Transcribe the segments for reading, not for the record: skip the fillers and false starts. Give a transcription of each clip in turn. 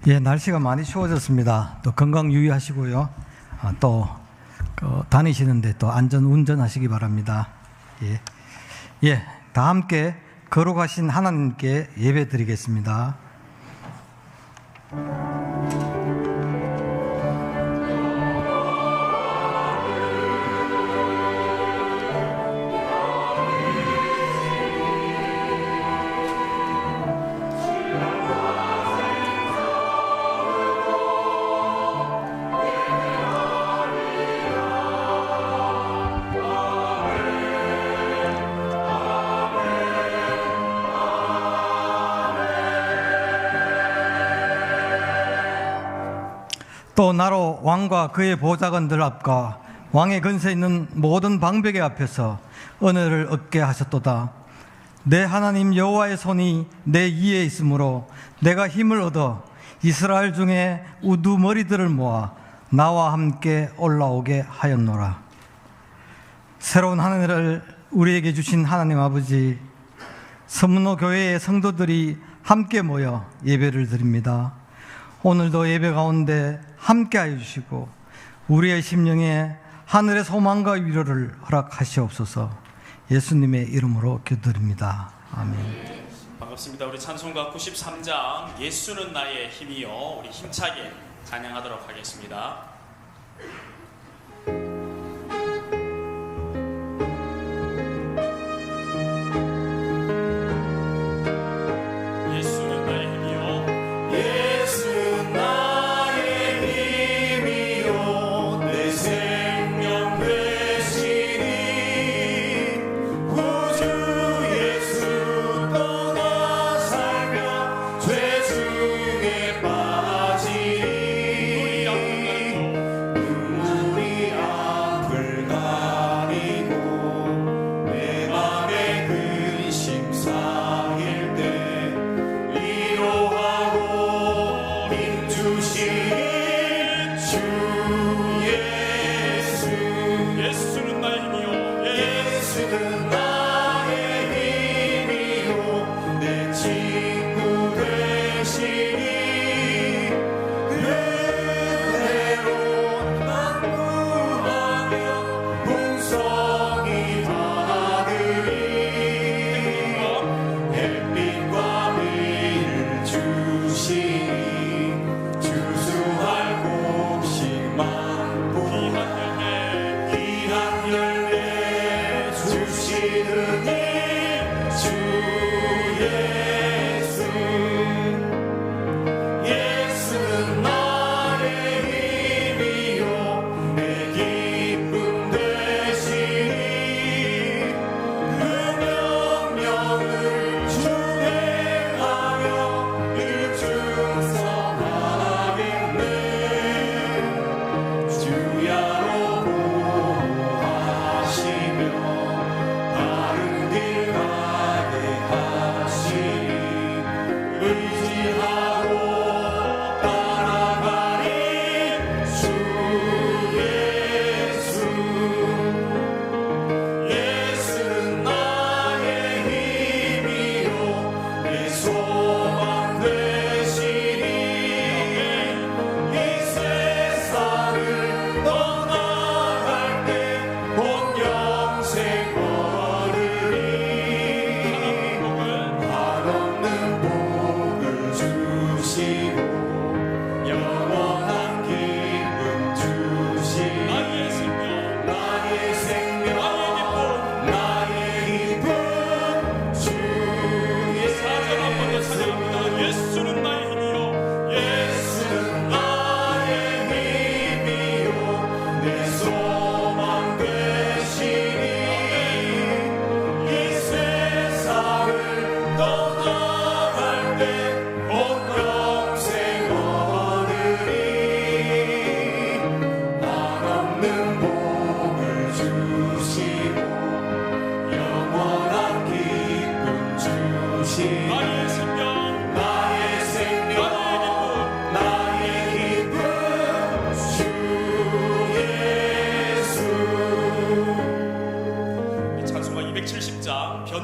예, 날씨가 많이 추워졌습니다. 또 건강 유의하시고요. 또 다니시는데 또 안전 운전하시기 바랍니다. 예, 다 함께 거룩하신 하나님께 예배드리겠습니다. 또 나로 왕과 그의 보좌관들 앞과 왕의 근세 있는 모든 방백의 앞에서 은혜를 얻게 하셨도다. 내 하나님 여호와의 손이 내 위에 있으므로 내가 힘을 얻어 이스라엘 중에 우두머리들을 모아 나와 함께 올라오게 하였노라. 새로운 한 해를 우리에게 주신 하나님 아버지, 서문호 교회의 성도들이 함께 모여 예배를 드립니다. 오늘도 예배 가운데 함께하여 주시고 우리의 심령에 하늘의 소망과 위로를 허락하시옵소서. 예수님의 이름으로 기도드립니다. 아멘. 반갑습니다. 우리 찬송가 93장 예수는 나의 힘이요, 우리 힘차게 찬양하도록 하겠습니다.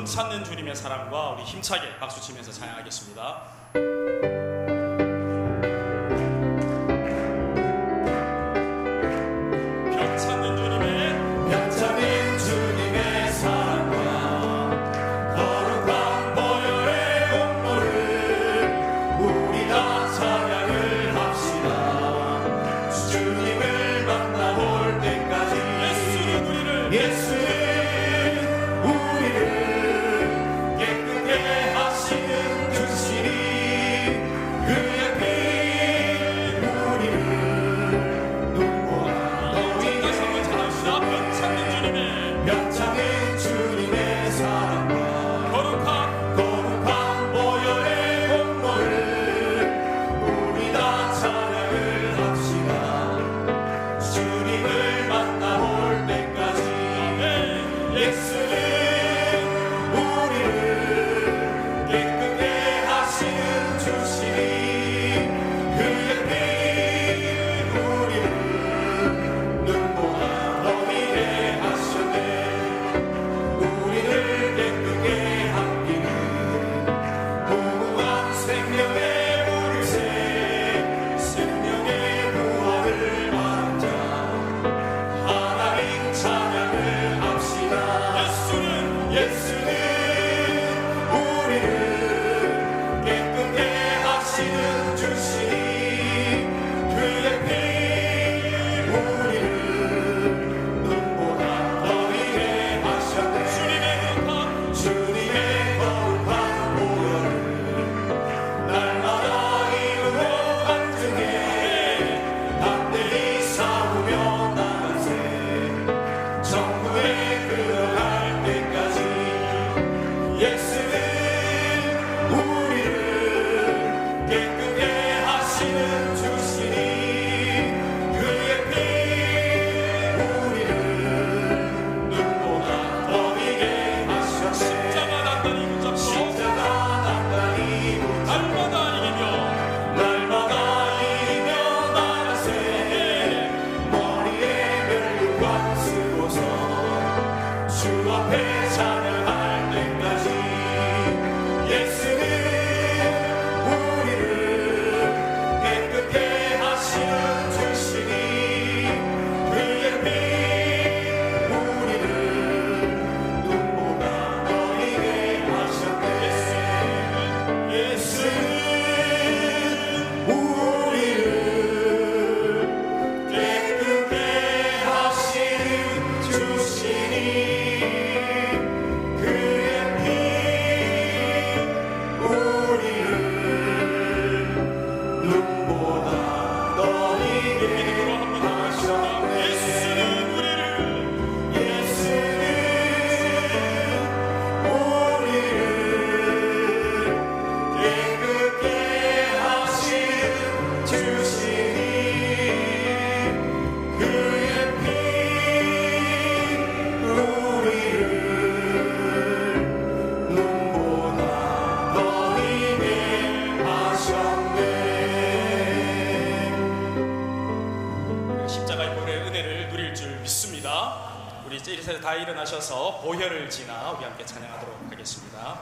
찾는 주님의 사랑과 우리 힘차게 박수치면서 찬양하겠습니다. 자리에서 다 일어나셔서 보혈을 지나 우리 함께 찬양하도록 하겠습니다.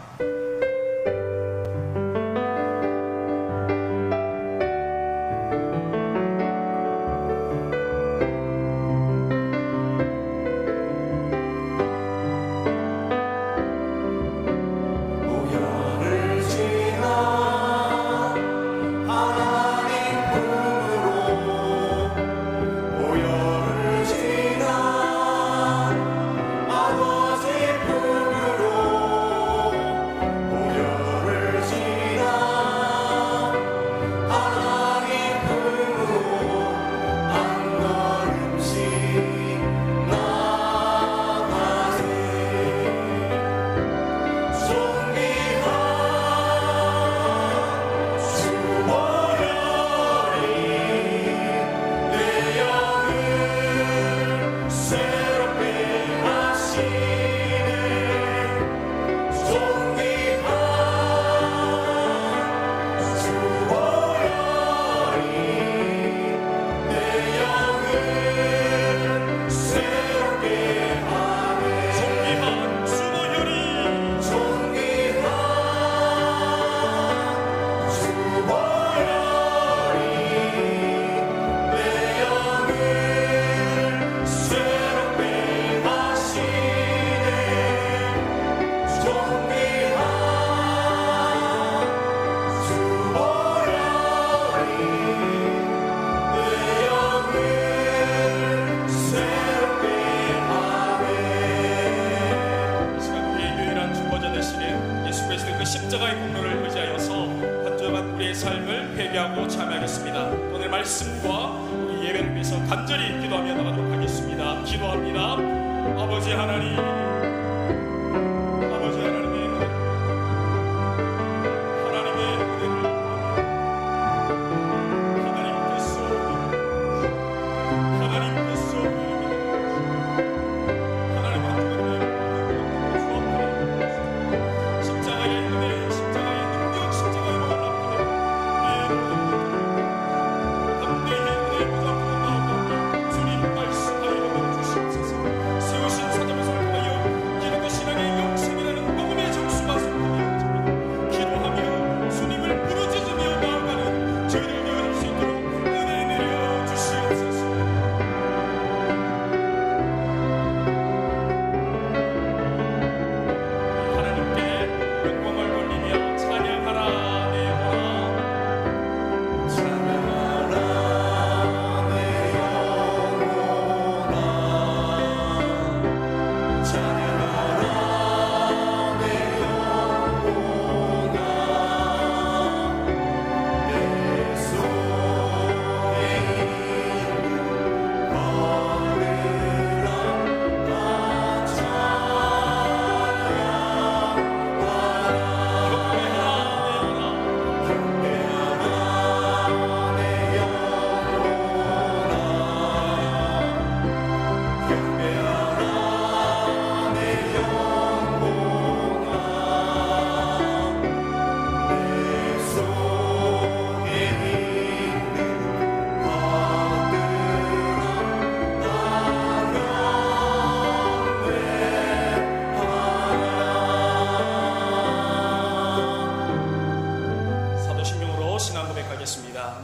십자가의 공로를 의지하여서 한 주간 우리의 삶을 회개하고 참여하겠습니다. 오늘 말씀과 우리 예배를 위해서 간절히 기도하며 나가도록 하겠습니다. 기도합니다. 아버지 하나님, 아버지 하나님의 은혜를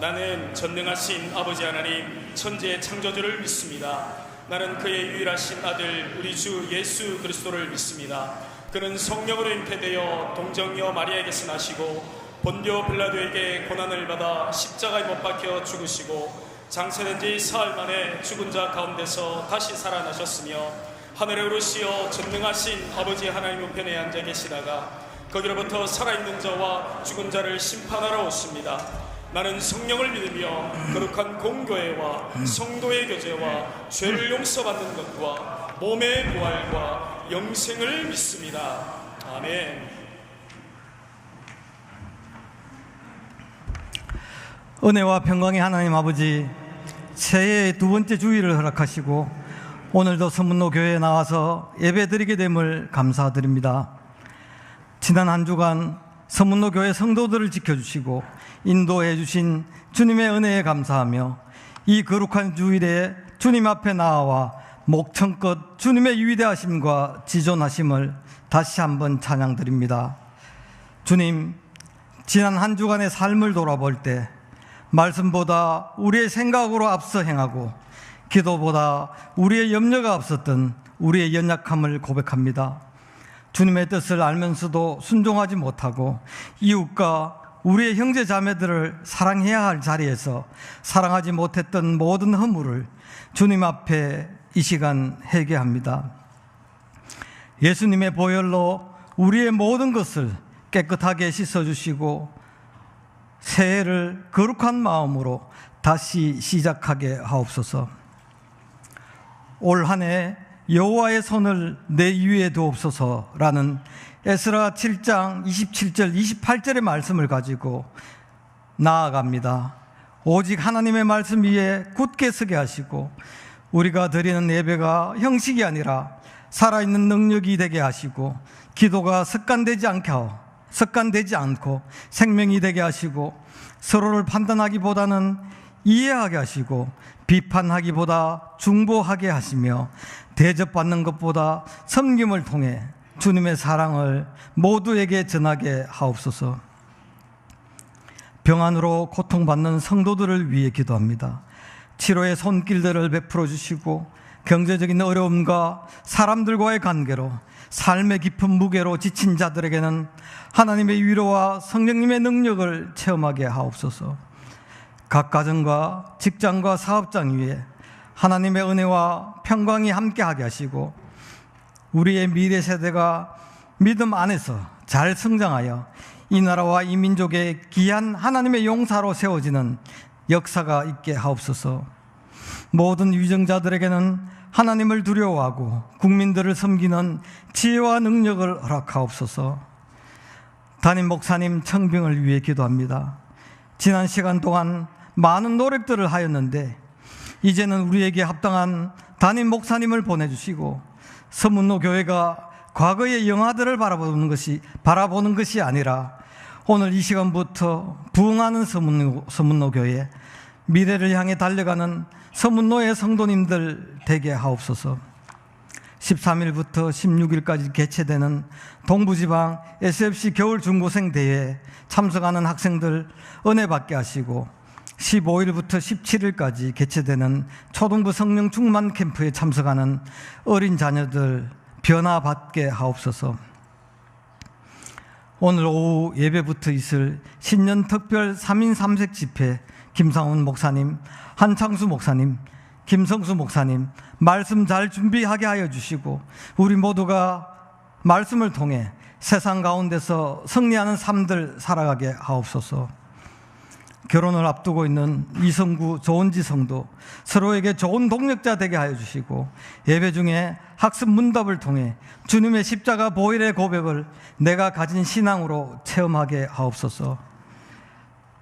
나는 전능하신 아버지 하나님 천지의 창조주를 믿습니다. 나는 그의 유일하신 아들 우리 주 예수 그리스도를 믿습니다. 그는 성령으로 잉태되어 동정녀 마리아에게서 나시고 본디오 빌라도에게 고난을 받아 십자가에 못 박혀 죽으시고 장사된 지 사흘 만에 죽은 자 가운데서 다시 살아나셨으며 하늘에 오르시어 전능하신 아버지 하나님 우편에 앉아 계시다가 거기로부터 살아있는 자와 죽은 자를 심판하러 오십니다. 나는 성령을 믿으며 거룩한 공교회와 성도의 교제와 죄를 용서받는 것과 몸의 부활과 영생을 믿습니다. 아멘. 은혜와 평강의 하나님 아버지, 새해의 두 번째 주일을 허락하시고 오늘도 서문로 교회에 나와서 예배드리게 됨을 감사드립니다. 지난 한 주간 서문로 교회 성도들을 지켜주시고 인도해 주신 주님의 은혜에 감사하며 이 거룩한 주일에 주님 앞에 나와 목청껏 주님의 위대하심과 지존하심을 다시 한번 찬양드립니다. 주님, 지난 한 주간의 삶을 돌아볼 때 말씀보다 우리의 생각으로 앞서 행하고 기도보다 우리의 염려가 앞섰던 우리의 연약함을 고백합니다. 주님의 뜻을 알면서도 순종하지 못하고 이웃과 우리의 형제 자매들을 사랑해야 할 자리에서 사랑하지 못했던 모든 허물을 주님 앞에 이 시간 회개합니다. 예수님의 보혈로 우리의 모든 것을 깨끗하게 씻어주시고 새해를 거룩한 마음으로 다시 시작하게 하옵소서. 올 한 해 여호와의 손을 내 위에 두옵소서라는 에스라 7장 27절 28절의 말씀을 가지고 나아갑니다. 오직 하나님의 말씀 위에 굳게 서게 하시고 우리가 드리는 예배가 형식이 아니라 살아있는 능력이 되게 하시고 기도가 습관되지 않고 생명이 되게 하시고 서로를 판단하기보다는 이해하게 하시고 비판하기보다 중보하게 하시며 대접받는 것보다 섬김을 통해 주님의 사랑을 모두에게 전하게 하옵소서. 병환으로 고통받는 성도들을 위해 기도합니다. 치료의 손길들을 베풀어 주시고 경제적인 어려움과 사람들과의 관계로 삶의 깊은 무게로 지친 자들에게는 하나님의 위로와 성령님의 능력을 체험하게 하옵소서. 각 가정과 직장과 사업장 위에 하나님의 은혜와 평강이 함께하게 하시고 우리의 미래 세대가 믿음 안에서 잘 성장하여 이 나라와 이 민족의 귀한 하나님의 용사로 세워지는 역사가 있게 하옵소서. 모든 위정자들에게는 하나님을 두려워하고 국민들을 섬기는 지혜와 능력을 허락하옵소서. 담임 목사님 청빙을 위해 기도합니다. 지난 시간 동안 많은 노력들을 하였는데 이제는 우리에게 합당한 담임 목사님을 보내주시고 서문로 교회가 과거의 영화들을 바라보는 것이 아니라 오늘 이 시간부터 부흥하는 서문로 교회, 미래를 향해 달려가는 서문로의 성도님들 되게 하옵소서. 13일부터 16일까지 개최되는 동부지방 SFC 겨울 중고생 대회에 참석하는 학생들 은혜 받게 하시고 15일부터 17일까지 개최되는 초등부 성령 충만 캠프에 참석하는 어린 자녀들 변화 받게 하옵소서. 오늘 오후 예배부터 있을 신년 특별 3인 3색 집회 김상훈 목사님, 한창수 목사님, 김성수 목사님 말씀 잘 준비하게 하여 주시고 우리 모두가 말씀을 통해 세상 가운데서 승리하는 삶들 살아가게 하옵소서. 결혼을 앞두고 있는 이성구, 조은지 성도 서로에게 좋은 동력자 되게 하여 주시고 예배 중에 학습 문답을 통해 주님의 십자가 보혈의 고백을 내가 가진 신앙으로 체험하게 하옵소서.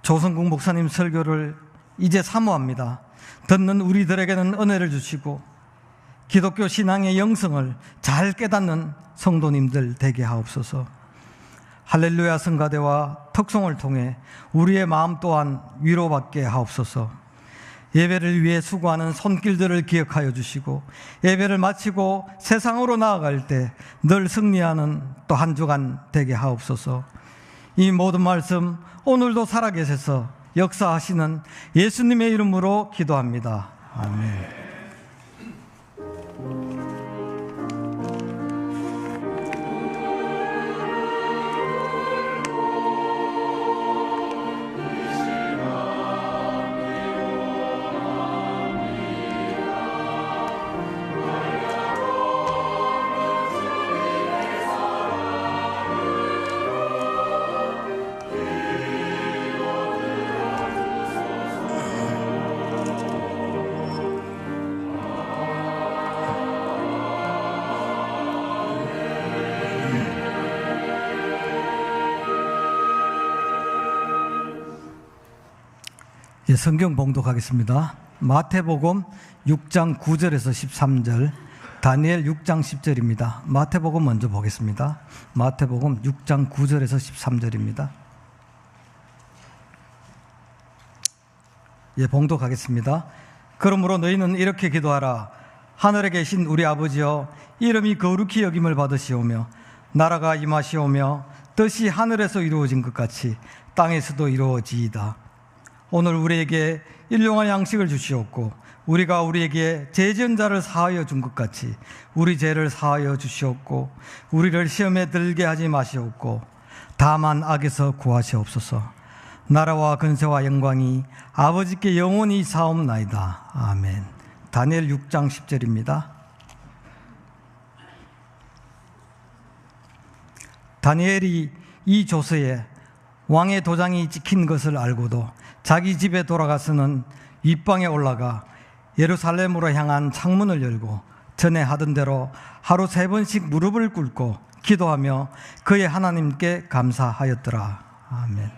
조성국 목사님 설교를 이제 사모합니다. 듣는 우리들에게는 은혜를 주시고 기독교 신앙의 영성을 잘 깨닫는 성도님들 되게 하옵소서. 할렐루야 성가대와 특송을 통해 우리의 마음 또한 위로받게 하옵소서. 예배를 위해 수고하는 손길들을 기억하여 주시고 예배를 마치고 세상으로 나아갈 때 늘 승리하는 또 한 주간 되게 하옵소서. 이 모든 말씀 오늘도 살아계셔서 역사하시는 예수님의 이름으로 기도합니다. 아멘. 성경 봉독하겠습니다. 마태복음 6장 9절에서 13절, 다니엘 6장 10절입니다. 마태복음 먼저 보겠습니다. 마태복음 6장 9절에서 13절입니다. 봉독하겠습니다. 그러므로 너희는 이렇게 기도하라. 하늘에 계신 우리 아버지여, 이름이 거룩히 여김을 받으시오며 나라가 임하시오며 뜻이 하늘에서 이루어진 것 같이 땅에서도 이루어지이다. 오늘 우리에게 일용할 양식을 주시옵고 우리가 우리에게 죄 지은 자를 사하여 준 것 같이 우리 죄를 사하여 주시옵고 우리를 시험에 들게 하지 마시옵고 다만 악에서 구하시옵소서. 나라와 근세와 영광이 아버지께 영원히 사옵나이다. 아멘. 다니엘 6장 10절입니다. 다니엘이 이 조서에 왕의 도장이 찍힌 것을 알고도 자기 집에 돌아가서는 윗방에 올라가 예루살렘으로 향한 창문을 열고 전에 하던 대로 하루 3번씩 무릎을 꿇고 기도하며 그의 하나님께 감사하였더라. 아멘.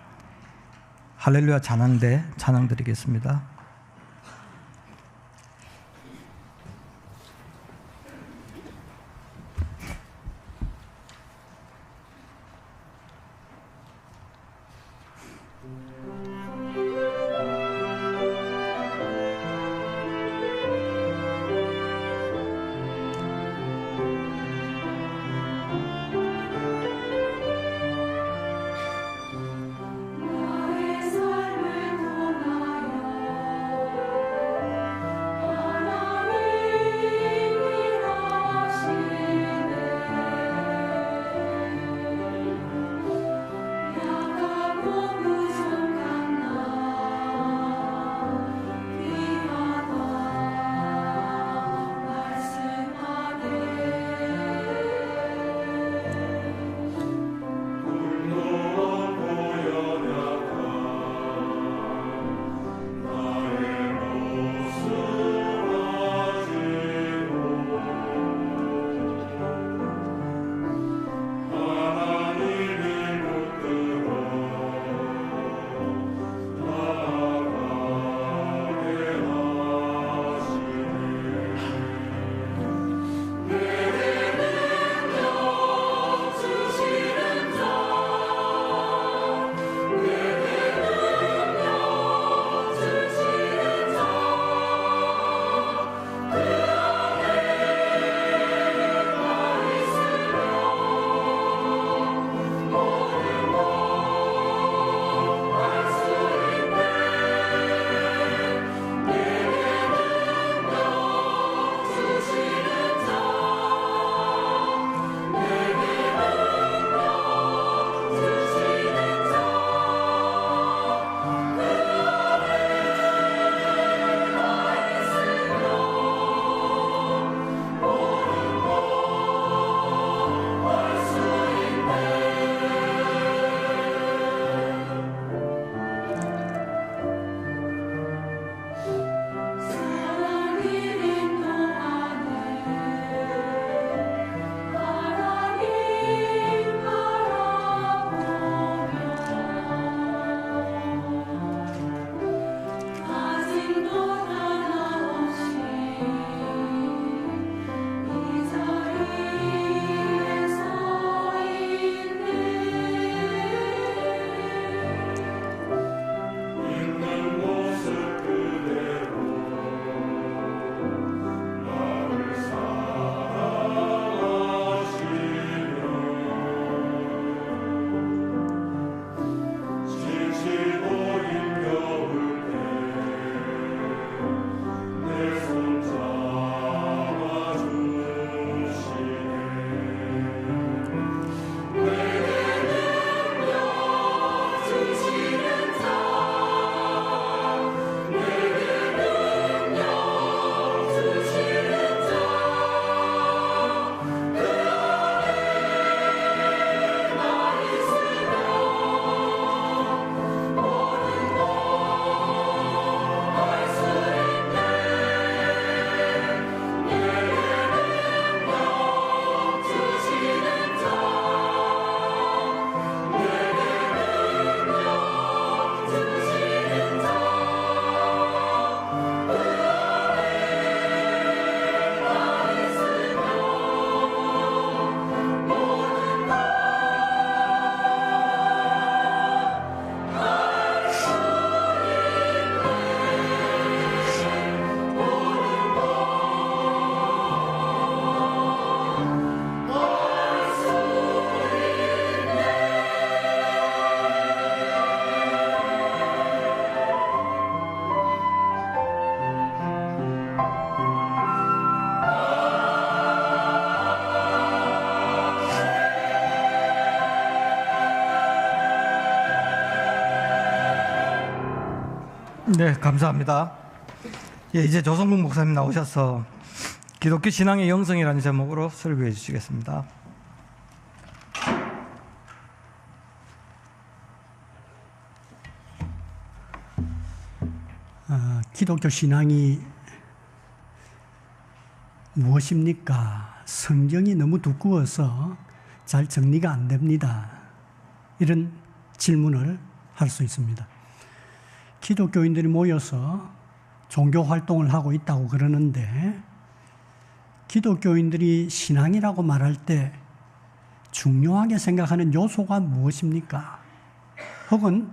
할렐루야. 찬양대 찬양 드리겠습니다. 네, 감사합니다. 예, 이제 조성국 목사님 나오셔서 기독교 신앙의 영성이라는 제목으로 설교해 주시겠습니다. 기독교 신앙이 무엇입니까? 성경이 너무 두꺼워서 잘 정리가 안 됩니다. 이런 질문을 할 수 있습니다. 기독교인들이 모여서 종교 활동을 하고 있다고 그러는데, 기독교인들이 신앙이라고 말할 때 중요하게 생각하는 요소가 무엇입니까? 혹은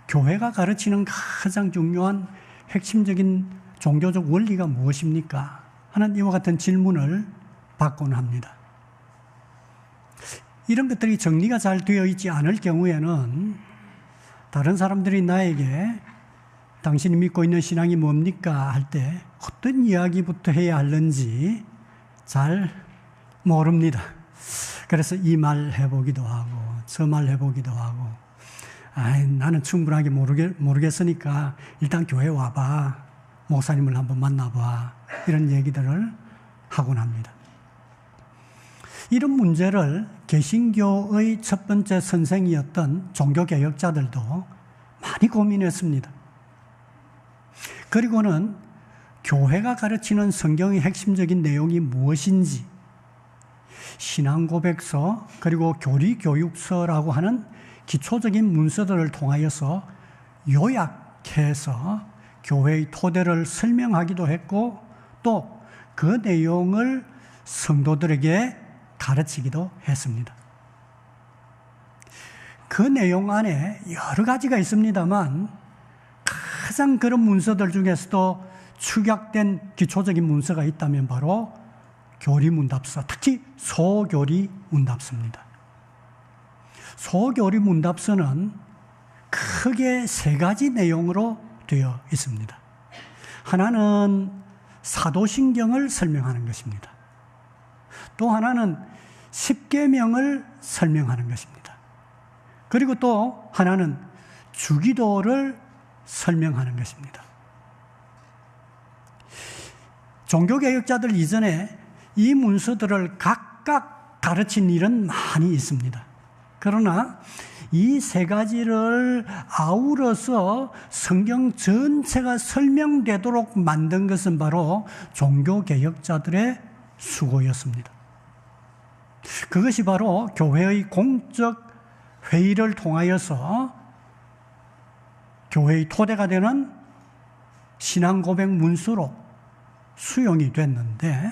교회가 가르치는 가장 중요한 핵심적인 종교적 원리가 무엇입니까? 하는 이와 같은 질문을 받곤 합니다. 이런 것들이 정리가 잘 되어 있지 않을 경우에는 다른 사람들이 나에게 당신이 믿고 있는 신앙이 뭡니까? 할 때 어떤 이야기부터 해야 하는지 잘 모릅니다. 그래서 이 말 해보기도 하고 저 말 해보기도 하고, 나는 충분하게 모르겠으니까 일단 교회 와봐, 목사님을 한번 만나봐, 이런 얘기들을 하곤 합니다. 이런 문제를 개신교의 첫 번째 선생이었던 종교개혁자들도 많이 고민했습니다. 그리고는 교회가 가르치는 성경의 핵심적인 내용이 무엇인지 신앙고백서 그리고 교리교육서라고 하는 기초적인 문서들을 통하여서 요약해서 교회의 토대를 설명하기도 했고, 또 그 내용을 성도들에게 가르치기도 했습니다. 그 내용 안에 여러 가지가 있습니다만 가장 그런 문서들 중에서도 축약된 기초적인 문서가 있다면 바로 교리문답서, 특히 소교리문답서입니다. 소교리문답서는 크게 세 가지 내용으로 되어 있습니다. 하나는 사도신경을 설명하는 것입니다. 또 하나는 십계명을 설명하는 것입니다. 그리고 또 하나는 주기도를 설명하는 것입니다. 종교개혁자들 이전에 이 문서들을 각각 가르친 일은 많이 있습니다. 그러나 이 세 가지를 아우러서 성경 전체가 설명되도록 만든 것은 바로 종교개혁자들의 수고였습니다. 그것이 바로 교회의 공적 회의를 통하여서 교회의 토대가 되는 신앙고백 문서로 수용이 됐는데,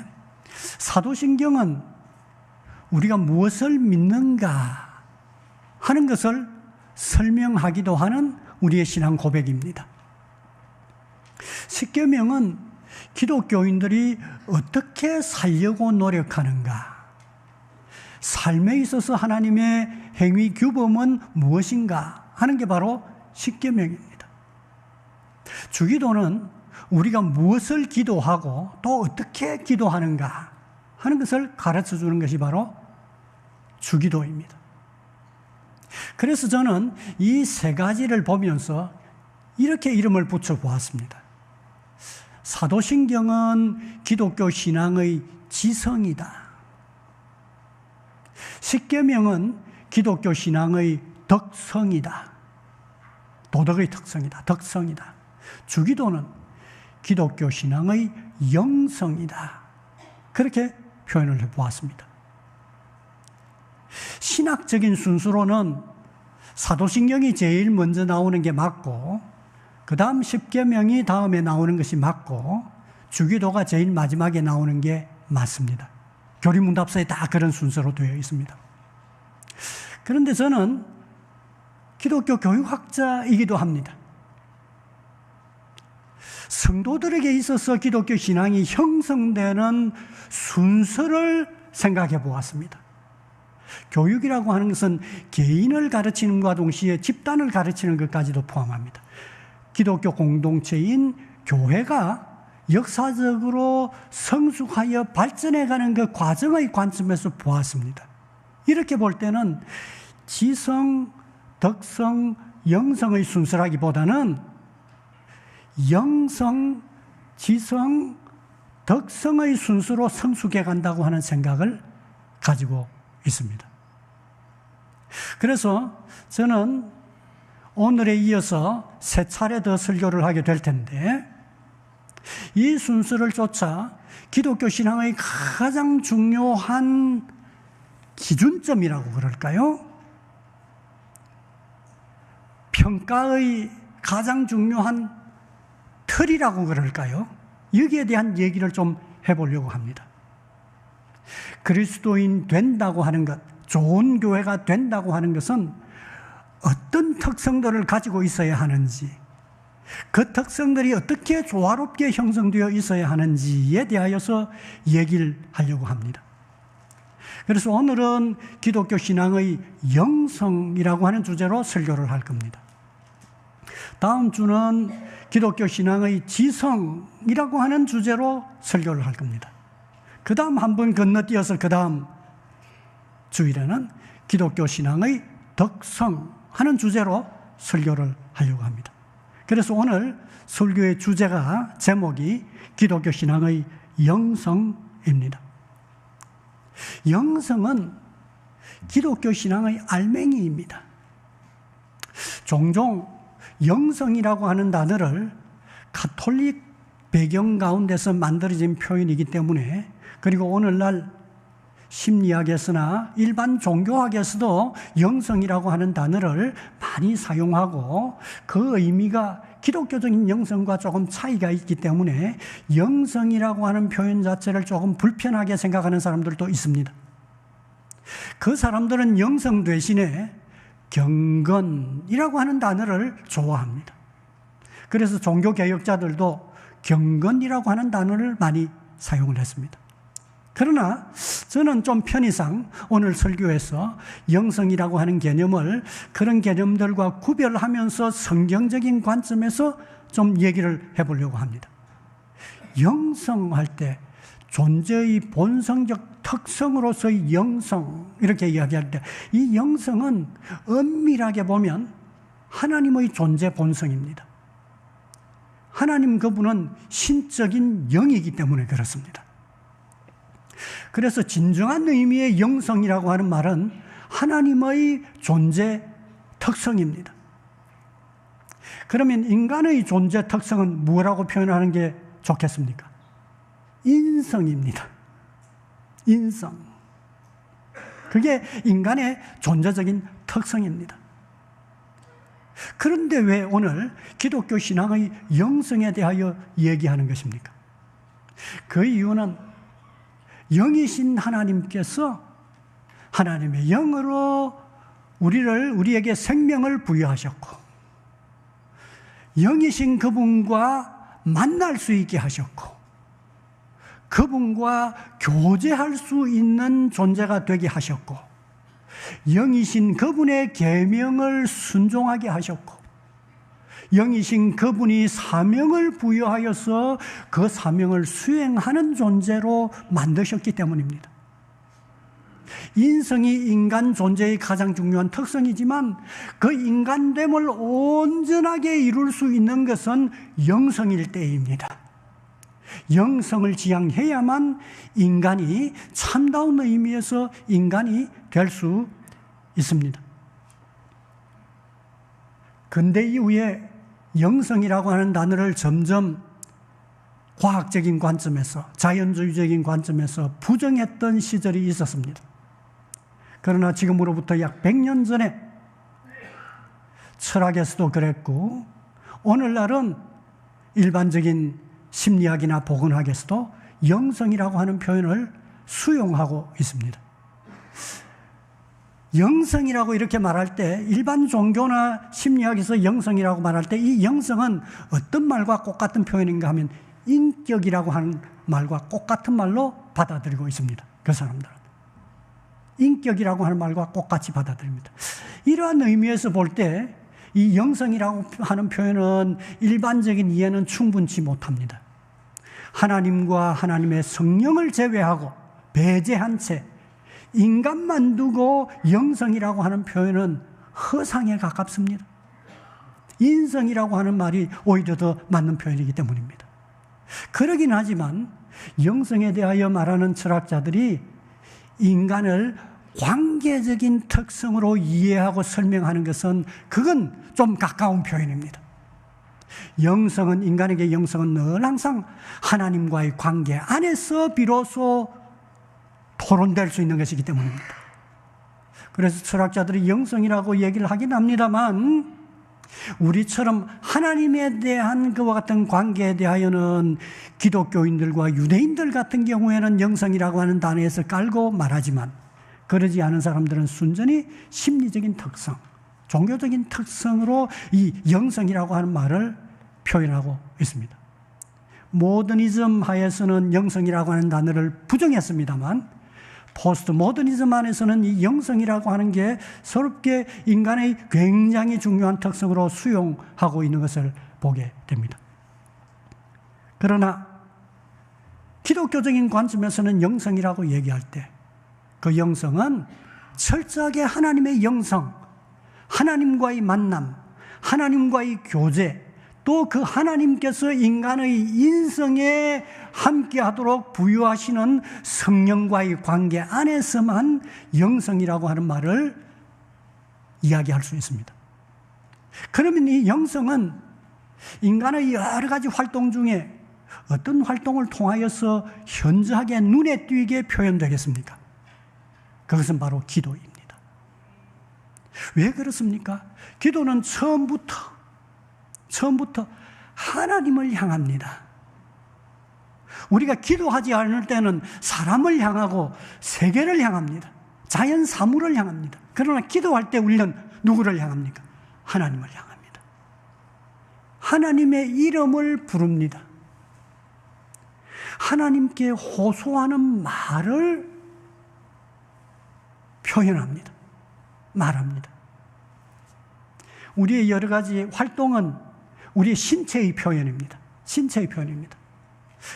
사도신경은 우리가 무엇을 믿는가 하는 것을 설명하기도 하는 우리의 신앙 고백입니다. 십계명은 기독교인들이 어떻게 살려고 노력하는가, 삶에 있어서 하나님의 행위 규범은 무엇인가 하는 게 바로 십계명입니다. 주기도는 우리가 무엇을 기도하고 또 어떻게 기도하는가 하는 것을 가르쳐 주는 것이 바로 주기도입니다. 그래서 저는 이 세 가지를 보면서 이렇게 이름을 붙여보았습니다. 사도신경은 기독교 신앙의 지성이다. 십계명은 기독교 신앙의 덕성이다. 도덕의 특성이다. 덕성이다. 주기도는 기독교 신앙의 영성이다. 그렇게 표현을 해보았습니다. 신학적인 순서로는 사도신경이 제일 먼저 나오는 게 맞고, 그 다음 십계명이 다음에 나오는 것이 맞고, 주기도가 제일 마지막에 나오는 게 맞습니다. 교리문답서에 다 그런 순서로 되어 있습니다. 그런데 저는 기독교 교육학자이기도 합니다. 성도들에게 있어서 기독교 신앙이 형성되는 순서를 생각해 보았습니다. 교육이라고 하는 것은 개인을 가르치는 것과 동시에 집단을 가르치는 것까지도 포함합니다. 기독교 공동체인 교회가 역사적으로 성숙하여 발전해가는 그 과정의 관점에서 보았습니다. 이렇게 볼 때는 지성, 덕성, 영성의 순서라기보다는 영성, 지성, 덕성의 순서로 성숙해 간다고 하는 생각을 가지고 있습니다. 그래서 저는 오늘에 이어서 3차례 더 설교를 하게 될 텐데, 이 순서를 쫓아 기독교 신앙의 가장 중요한 기준점이라고 그럴까요? 평가의 가장 중요한 틀이라고 그럴까요? 여기에 대한 얘기를 좀 해보려고 합니다. 그리스도인 된다고 하는 것, 좋은 교회가 된다고 하는 것은 어떤 특성들을 가지고 있어야 하는지, 그 특성들이 어떻게 조화롭게 형성되어 있어야 하는지에 대하여서 얘기를 하려고 합니다. 그래서 오늘은 기독교 신앙의 영성이라고 하는 주제로 설교를 할 겁니다. 다음 주는 기독교 신앙의 지성이라고 하는 주제로 설교를 할 겁니다. 그 다음 한 번 건너뛰어서 그 다음 주일에는 기독교 신앙의 덕성 하는 주제로 설교를 하려고 합니다. 그래서 오늘 설교의 주제가, 제목이 기독교 신앙의 영성입니다. 영성은 기독교 신앙의 알맹이입니다. 종종 영성이라고 하는 단어를 가톨릭 배경 가운데서 만들어진 표현이기 때문에, 그리고 오늘날 심리학에서나 일반 종교학에서도 영성이라고 하는 단어를 많이 사용하고, 그 의미가 기독교적인 영성과 조금 차이가 있기 때문에 영성이라고 하는 표현 자체를 조금 불편하게 생각하는 사람들도 있습니다. 그 사람들은 영성 대신에 경건이라고 하는 단어를 좋아합니다. 그래서 종교개혁자들도 경건이라고 하는 단어를 많이 사용을 했습니다. 그러나 저는 좀 편의상 오늘 설교에서 영성이라고 하는 개념을 그런 개념들과 구별하면서 성경적인 관점에서 좀 얘기를 해보려고 합니다. 영성할 때 존재의 본성적 특성으로서의 영성, 이렇게 이야기할 때 이 영성은 엄밀하게 보면 하나님의 존재 본성입니다. 하나님 그분은 신적인 영이기 때문에 그렇습니다. 그래서 진정한 의미의 영성이라고 하는 말은 하나님의 존재 특성입니다. 그러면 인간의 존재 특성은 뭐라고 표현하는 게 좋겠습니까? 인성입니다. 인성. 그게 인간의 존재적인 특성입니다. 그런데 왜 오늘 기독교 신앙의 영성에 대하여 얘기하는 것입니까? 그 이유는 영이신 하나님께서 하나님의 영으로 우리에게 생명을 부여하셨고, 영이신 그분과 만날 수 있게 하셨고, 그분과 교제할 수 있는 존재가 되게 하셨고, 영이신 그분의 계명을 순종하게 하셨고, 영이신 그분이 사명을 부여하여서 그 사명을 수행하는 존재로 만드셨기 때문입니다. 인성이 인간 존재의 가장 중요한 특성이지만 그 인간됨을 온전하게 이룰 수 있는 것은 영성일 때입니다. 영성을 지향해야만 인간이 참다운 의미에서 인간이 될 수 있습니다. 근대 이후에 영성이라고 하는 단어를 점점 과학적인 관점에서, 자연주의적인 관점에서 부정했던 시절이 있었습니다. 그러나 지금으로부터 약 100년 전에 철학에서도 그랬고, 오늘날은 일반적인 심리학이나 보건학에서도 영성이라고 하는 표현을 수용하고 있습니다. 영성이라고 이렇게 말할 때, 일반 종교나 심리학에서 영성이라고 말할 때 이 영성은 어떤 말과 똑같은 표현인가 하면 인격이라고 하는 말과 똑같은 말로 받아들이고 있습니다. 그 사람들은 인격이라고 하는 말과 똑같이 받아들입니다. 이러한 의미에서 볼 때 이 영성이라고 하는 표현은 일반적인 이해는 충분치 못합니다. 하나님과 하나님의 성령을 제외하고 배제한 채 인간만 두고 영성이라고 하는 표현은 허상에 가깝습니다. 인성이라고 하는 말이 오히려 더 맞는 표현이기 때문입니다. 그러긴 하지만 영성에 대하여 말하는 철학자들이 인간을 관계적인 특성으로 이해하고 설명하는 것은 그건 좀 가까운 표현입니다. 영성은, 인간에게 영성은 늘 항상 하나님과의 관계 안에서 비로소 토론될 수 있는 것이기 때문입니다. 그래서 철학자들이 영성이라고 얘기를 하긴 합니다만 우리처럼 하나님에 대한 그와 같은 관계에 대하여는 기독교인들과 유대인들 같은 경우에는 영성이라고 하는 단어에서 깔고 말하지만 그러지 않은 사람들은 순전히 심리적인 특성, 종교적인 특성으로 이 영성이라고 하는 말을 표현하고 있습니다. 모더니즘 하에서는 영성이라고 하는 단어를 부정했습니다만 포스트 모더니즘 안에서는 이 영성이라고 하는 게 새롭게 인간의 굉장히 중요한 특성으로 수용하고 있는 것을 보게 됩니다. 그러나 기독교적인 관점에서는 영성이라고 얘기할 때 그 영성은 철저하게 하나님의 영성, 하나님과의 만남, 하나님과의 교제, 또 그 하나님께서 인간의 인성에 함께하도록 부여하시는 성령과의 관계 안에서만 영성이라고 하는 말을 이야기할 수 있습니다. 그러면 이 영성은 인간의 여러 가지 활동 중에 어떤 활동을 통하여서 현저하게 눈에 띄게 표현되겠습니까? 그것은 바로 기도입니다. 왜 그렇습니까? 기도는 처음부터 하나님을 향합니다. 우리가 기도하지 않을 때는 사람을 향하고 세계를 향합니다. 자연 사물을 향합니다. 그러나 기도할 때 우리는 누구를 향합니까? 하나님을 향합니다. 하나님의 이름을 부릅니다. 하나님께 호소하는 말을 표현합니다. 말합니다. 우리의 여러 가지 활동은 우리의 신체의 표현입니다. 신체의 표현입니다.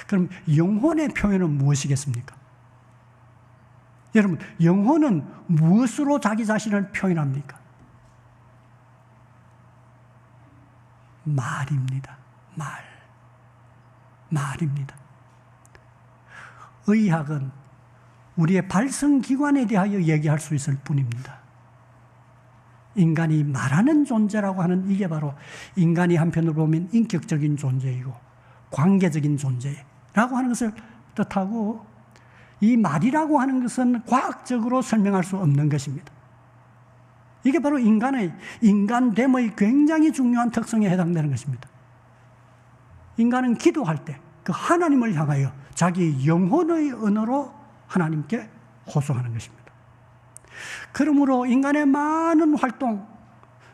그럼 영혼의 표현은 무엇이겠습니까? 여러분, 영혼은 무엇으로 자기 자신을 표현합니까? 말입니다. 말입니다. 의학은 우리의 발성기관에 대하여 얘기할 수 있을 뿐입니다. 인간이 말하는 존재라고 하는 이게 바로 인간이 한편으로 보면 인격적인 존재이고 관계적인 존재라고 하는 것을 뜻하고 이 말이라고 하는 것은 과학적으로 설명할 수 없는 것입니다. 이게 바로 인간됨의 굉장히 중요한 특성에 해당되는 것입니다. 인간은 기도할 때 그 하나님을 향하여 자기 영혼의 언어로 하나님께 호소하는 것입니다. 그러므로 인간의 많은 활동,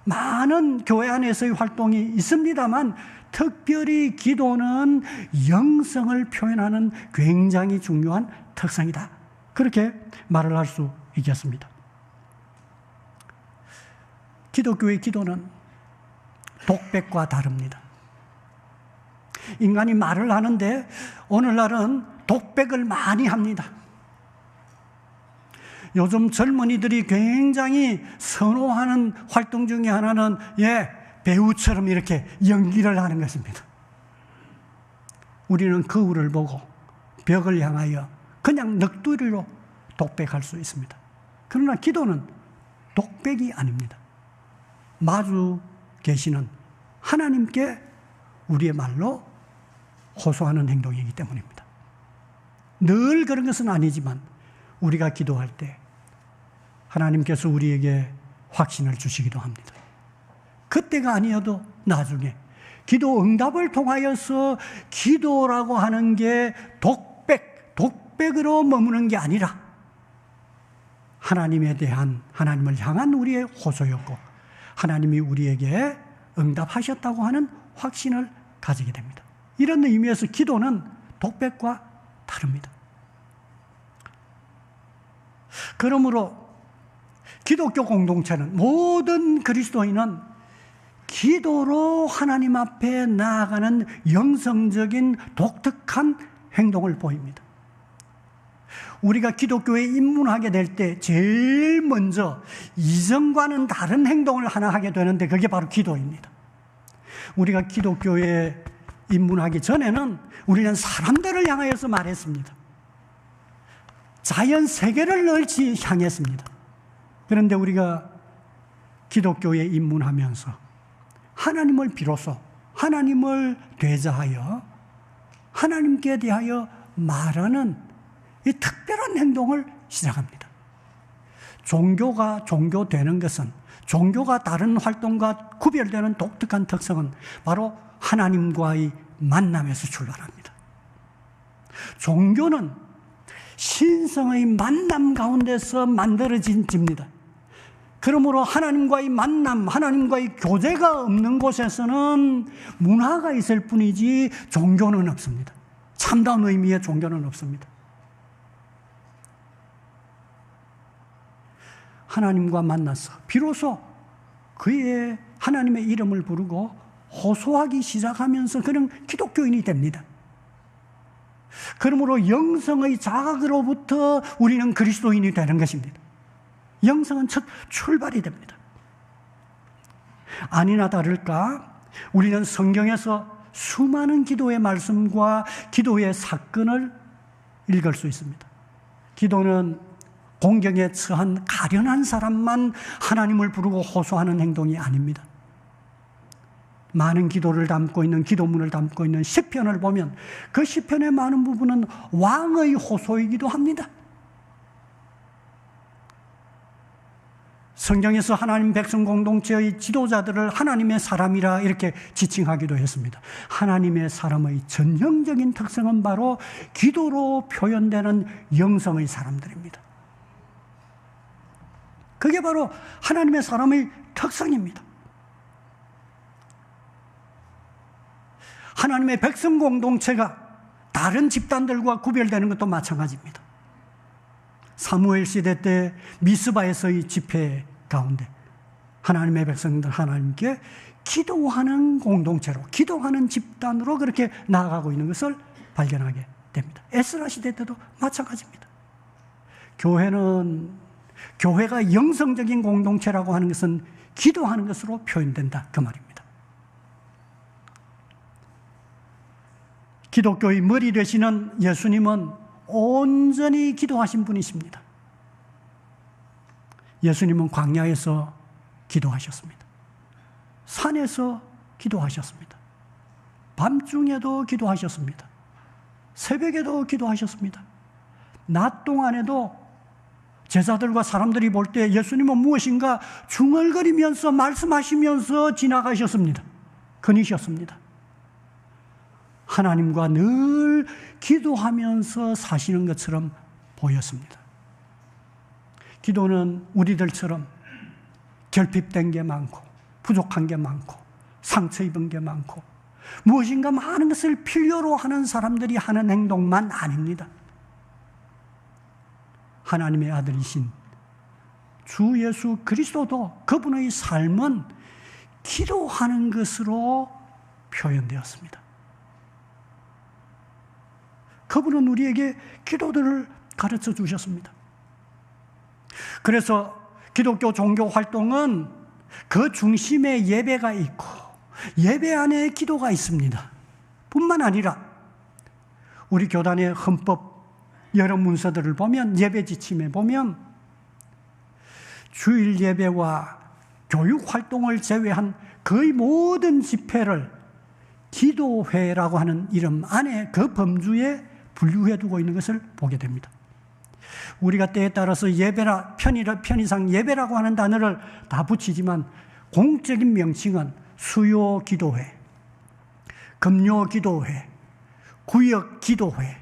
많은 교회 안에서의 활동이 있습니다만 특별히 기도는 영성을 표현하는 굉장히 중요한 특성이다. 그렇게 말을 할 수 있겠습니다. 기독교의 기도는 독백과 다릅니다. 인간이 말을 하는데 오늘날은 독백을 많이 합니다. 요즘 젊은이들이 굉장히 선호하는 활동 중에 하나는 배우처럼 이렇게 연기를 하는 것입니다. 우리는 거울을 보고 벽을 향하여 그냥 넋두리로 독백할 수 있습니다. 그러나 기도는 독백이 아닙니다. 마주 계시는 하나님께 우리의 말로 호소하는 행동이기 때문입니다. 늘 그런 것은 아니지만 우리가 기도할 때 하나님께서 우리에게 확신을 주시기도 합니다. 그때가 아니어도 나중에 기도 응답을 통하여서 기도라고 하는 게 독백으로 머무는 게 아니라 하나님에 대한, 하나님을 향한 우리의 호소였고 하나님이 우리에게 응답하셨다고 하는 확신을 가지게 됩니다. 이런 의미에서 기도는 독백과 다릅니다. 그러므로 기독교 공동체는, 모든 그리스도인은 기도로 하나님 앞에 나아가는 영성적인 독특한 행동을 보입니다. 우리가 기독교에 입문하게 될 때 제일 먼저 이전과는 다른 행동을 하나 하게 되는데 그게 바로 기도입니다. 우리가 기독교에 입문하기 전에는 우리는 사람들을 향하여서 말했습니다. 자연 세계를 널리 향했습니다. 그런데 우리가 기독교에 입문하면서 하나님을 비로소 하나님을 대자하여 하나님께 대하여 말하는 이 특별한 행동을 시작합니다. 종교가 종교되는 것은, 종교가 다른 활동과 구별되는 독특한 특성은 바로 하나님과의 만남에서 출발합니다. 종교는 신성의 만남 가운데서 만들어집니다. 그러므로 하나님과의 만남, 하나님과의 교제가 없는 곳에서는 문화가 있을 뿐이지 종교는 없습니다. 참다운 의미의 종교는 없습니다. 하나님과 만나서 비로소 그의 하나님의 이름을 부르고 호소하기 시작하면서 그는 기독교인이 됩니다. 그러므로 영성의 자각으로부터 우리는 그리스도인이 되는 것입니다. 영성은 첫 출발이 됩니다. 아니나 다를까 우리는 성경에서 수많은 기도의 말씀과 기도의 사건을 읽을 수 있습니다. 기도는 공경에 처한 가련한 사람만 하나님을 부르고 호소하는 행동이 아닙니다. 많은 기도를 담고 있는, 기도문을 담고 있는 시편을 보면 그 시편의 많은 부분은 왕의 호소이기도 합니다. 성경에서 하나님 백성 공동체의 지도자들을 하나님의 사람이라 이렇게 지칭하기도 했습니다. 하나님의 사람의 전형적인 특성은 바로 기도로 표현되는 영성의 사람들입니다. 그게 바로 하나님의 사람의 특성입니다. 하나님의 백성 공동체가 다른 집단들과 구별되는 것도 마찬가지입니다. 사무엘 시대 때 미스바에서의 집회 가운데 하나님의 백성들 하나님께 기도하는 공동체로, 기도하는 집단으로 그렇게 나아가고 있는 것을 발견하게 됩니다. 에스라 시대 때도 마찬가지입니다. 교회가 영성적인 공동체라고 하는 것은 기도하는 것으로 표현된다, 그 말입니다. 기독교의 머리 되시는 예수님은 온전히 기도하신 분이십니다. 예수님은 광야에서 기도하셨습니다. 산에서 기도하셨습니다. 밤중에도 기도하셨습니다. 새벽에도 기도하셨습니다. 낮 동안에도 제자들과 사람들이 볼 때 예수님은 무엇인가 중얼거리면서 말씀하시면서 지나가셨습니다. 그니셨습니다. 하나님과 늘 기도하면서 사시는 것처럼 보였습니다. 기도는 우리들처럼 결핍된 게 많고 부족한 게 많고 상처 입은 게 많고 무엇인가 많은 것을 필요로 하는 사람들이 하는 행동만 아닙니다. 하나님의 아들이신 주 예수 그리스도도 그분의 삶은 기도하는 것으로 표현되었습니다. 그분은 우리에게 기도들을 가르쳐 주셨습니다. 그래서 기독교 종교 활동은 그 중심에 예배가 있고 예배 안에 기도가 있습니다. 뿐만 아니라 우리 교단의 헌법 여러 문서들을 보면, 예배 지침에 보면 주일 예배와 교육 활동을 제외한 거의 모든 집회를 기도회라고 하는 이름 안에 그 범주에 분류해 두고 있는 것을 보게 됩니다. 우리가 때에 따라서 예배라 편의상 예배라고 하는 단어를 다 붙이지만 공적인 명칭은 수요 기도회, 금요 기도회, 구역 기도회,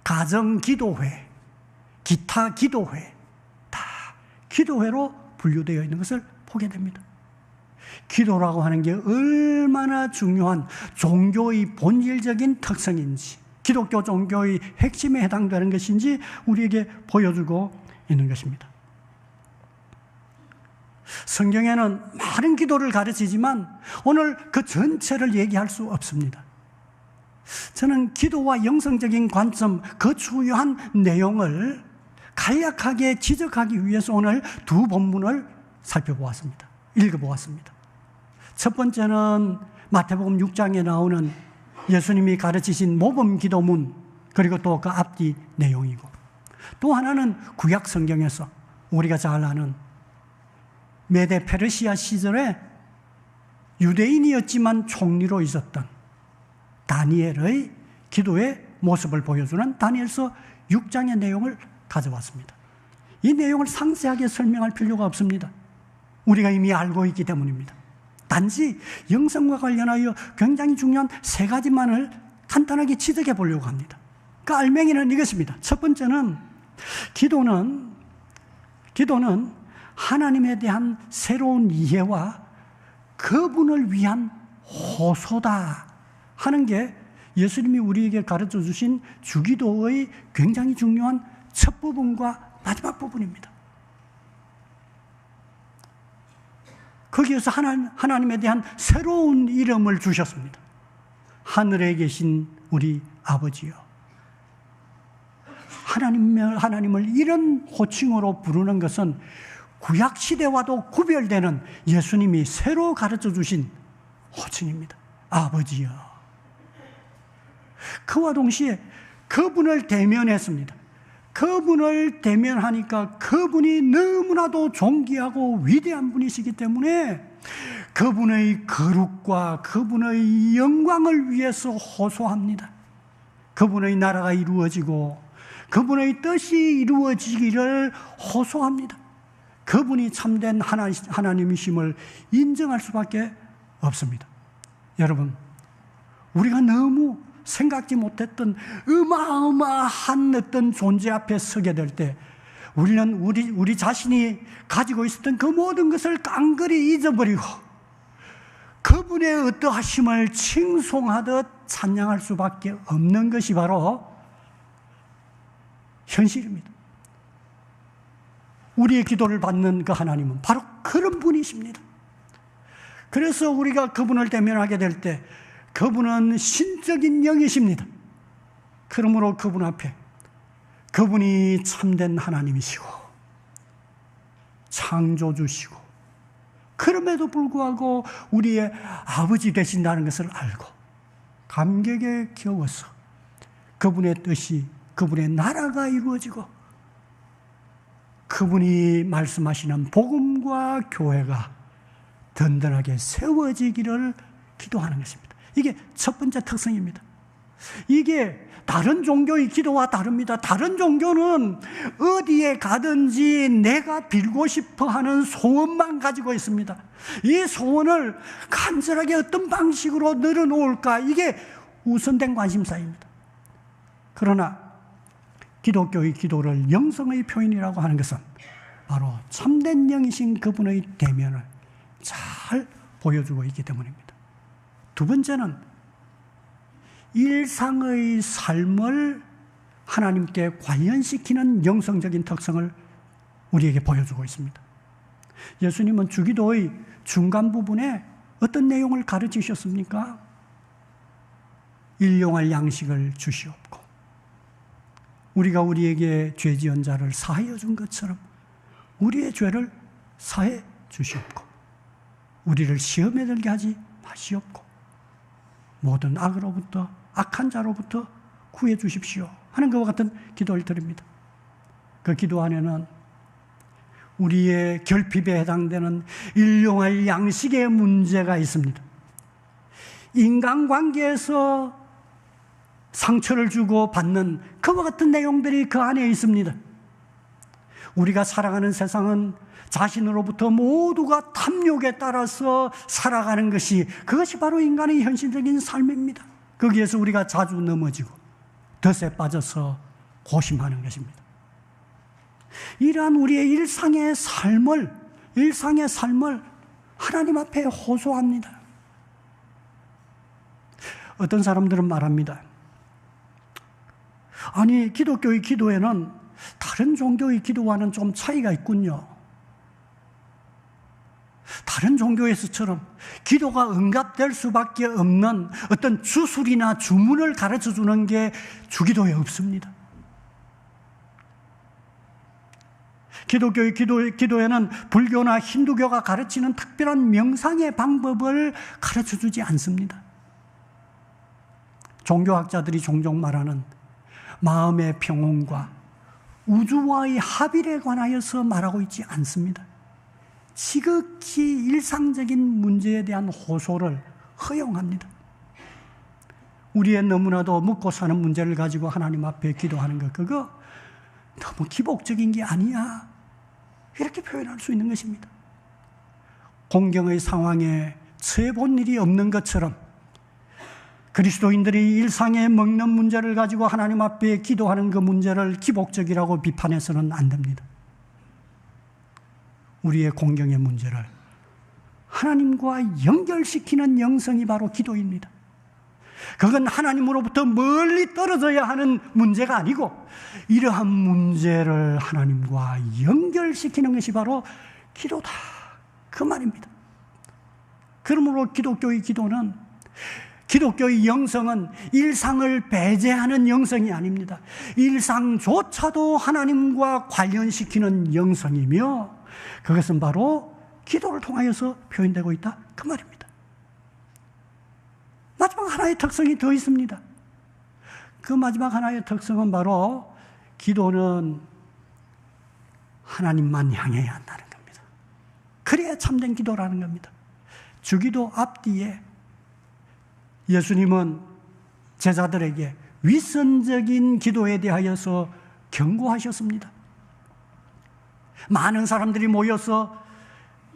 가정 기도회, 기타 기도회, 다 기도회로 분류되어 있는 것을 보게 됩니다. 기도라고 하는 게 얼마나 중요한 종교의 본질적인 특성인지, 기독교 종교의 핵심에 해당되는 것인지 우리에게 보여주고 있는 것입니다. 성경에는 많은 기도를 가르치지만 오늘 그 전체를 얘기할 수 없습니다. 저는 기도와 영성적인 관점, 그 주요한 내용을 간략하게 지적하기 위해서 오늘 두 본문을 살펴보았습니다. 읽어보았습니다. 첫 번째는 마태복음 6장에 나오는 예수님이 가르치신 모범 기도문, 그리고 또 그 앞뒤 내용이고, 또 하나는 구약 성경에서 우리가 잘 아는 메데 페르시아 시절에 유대인이었지만 총리로 있었던 다니엘의 기도의 모습을 보여주는 다니엘서 6장의 내용을 가져왔습니다. 이 내용을 상세하게 설명할 필요가 없습니다. 우리가 이미 알고 있기 때문입니다. 단지 영성과 관련하여 굉장히 중요한 세 가지만을 간단하게 지적해 보려고 합니다. 그 알맹이는 이것입니다. 첫 번째는 기도는 하나님에 대한 새로운 이해와 그분을 위한 호소다 하는 게 예수님이 우리에게 가르쳐 주신 주기도의 굉장히 중요한 첫 부분과 마지막 부분입니다. 거기에서 하나님에 대한 새로운 이름을 주셨습니다. 하늘에 계신 우리 아버지요. 하나님을 이런 호칭으로 부르는 것은 구약시대와도 구별되는 예수님이 새로 가르쳐 주신 호칭입니다. 아버지요. 그와 동시에 그분을 대면했습니다. 그분을 대면하니까 그분이 너무나도 존귀하고 위대한 분이시기 때문에 그분의 거룩과 그분의 영광을 위해서 호소합니다. 그분의 나라가 이루어지고 그분의 뜻이 이루어지기를 호소합니다. 그분이 참된 하나님이심을 인정할 수밖에 없습니다. 여러분, 우리가 너무 생각지 못했던 어마어마한 어떤 존재 앞에 서게 될 때 우리는 우리 자신이 가지고 있었던 그 모든 것을 깡그리 잊어버리고 그분의 어떠하심을 칭송하듯 찬양할 수밖에 없는 것이 바로 현실입니다. 우리의 기도를 받는 그 하나님은 바로 그런 분이십니다. 그래서 우리가 그분을 대면하게 될 때 그분은 신적인 영이십니다. 그러므로 그분 앞에 그분이 참된 하나님이시고 창조주시고 그럼에도 불구하고 우리의 아버지 되신다는 것을 알고 감격에 겨워서 그분의 뜻이, 그분의 나라가 이루어지고 그분이 말씀하시는 복음과 교회가 든든하게 세워지기를 기도하는 것입니다. 이게 첫 번째 특성입니다. 이게 다른 종교의 기도와 다릅니다. 다른 종교는 어디에 가든지 내가 빌고 싶어 하는 소원만 가지고 있습니다. 이 소원을 간절하게 어떤 방식으로 늘어놓을까, 이게 우선된 관심사입니다. 그러나 기독교의 기도를 영성의 표현이라고 하는 것은 바로 참된 영이신 그분의 대면을 잘 보여주고 있기 때문입니다. 두 번째는 일상의 삶을 하나님께 관련시키는 영성적인 특성을 우리에게 보여주고 있습니다. 예수님은 주기도의 중간 부분에 어떤 내용을 가르치셨습니까? 일용할 양식을 주시옵고 우리가 우리에게 죄 지은 자를 사하여 준 것처럼 우리의 죄를 사해 주시옵고 우리를 시험에 들게 하지 마시옵고 모든 악으로부터 악한 자로부터 구해 주십시오 하는 것과 같은 기도를 드립니다. 그 기도 안에는 우리의 결핍에 해당되는 일용할 양식의 문제가 있습니다. 인간관계에서 상처를 주고 받는 그와 같은 내용들이 그 안에 있습니다. 우리가 살아가는 세상은 자신으로부터 모두가 탐욕에 따라서 살아가는 것이, 그것이 바로 인간의 현실적인 삶입니다. 거기에서 우리가 자주 넘어지고 덫에 빠져서 고심하는 것입니다. 이러한 우리의 일상의 삶을 하나님 앞에 호소합니다. 어떤 사람들은 말합니다. 아니, 기독교의 기도에는 다른 종교의 기도와는 좀 차이가 있군요. 다른 종교에서처럼 기도가 응답될 수밖에 없는 어떤 주술이나 주문을 가르쳐 주는 게 주기도에 없습니다. 기독교의 기도에는 불교나 힌두교가 가르치는 특별한 명상의 방법을 가르쳐주지 않습니다. 종교학자들이 종종 말하는 마음의 평온과 우주와의 합일에 관하여서 말하고 있지 않습니다. 지극히 일상적인 문제에 대한 호소를 허용합니다. 우리의 너무나도 먹고 사는 문제를 가지고 하나님 앞에 기도하는 것, 그거 너무 기복적인 게 아니야, 이렇게 표현할 수 있는 것입니다. 공경의 상황에 처해 본 일이 없는 것처럼 그리스도인들이 일상에 먹는 문제를 가지고 하나님 앞에 기도하는 그 문제를 기복적이라고 비판해서는 안 됩니다. 우리의 공경의 문제를 하나님과 연결시키는 영성이 바로 기도입니다. 그건 하나님으로부터 멀리 떨어져야 하는 문제가 아니고 이러한 문제를 하나님과 연결시키는 것이 바로 기도다, 그 말입니다. 그러므로 기독교의 영성은 일상을 배제하는 영성이 아닙니다. 일상조차도 하나님과 관련시키는 영성이며 그것은 바로 기도를 통하여서 표현되고 있다, 그 말입니다. 마지막 하나의 특성이 더 있습니다. 그 마지막 하나의 특성은 바로 기도는 하나님만 향해야 한다는 겁니다. 그래야 참된 기도라는 겁니다. 주기도 앞뒤에 예수님은 제자들에게 위선적인 기도에 대하여서 경고하셨습니다. 많은 사람들이 모여서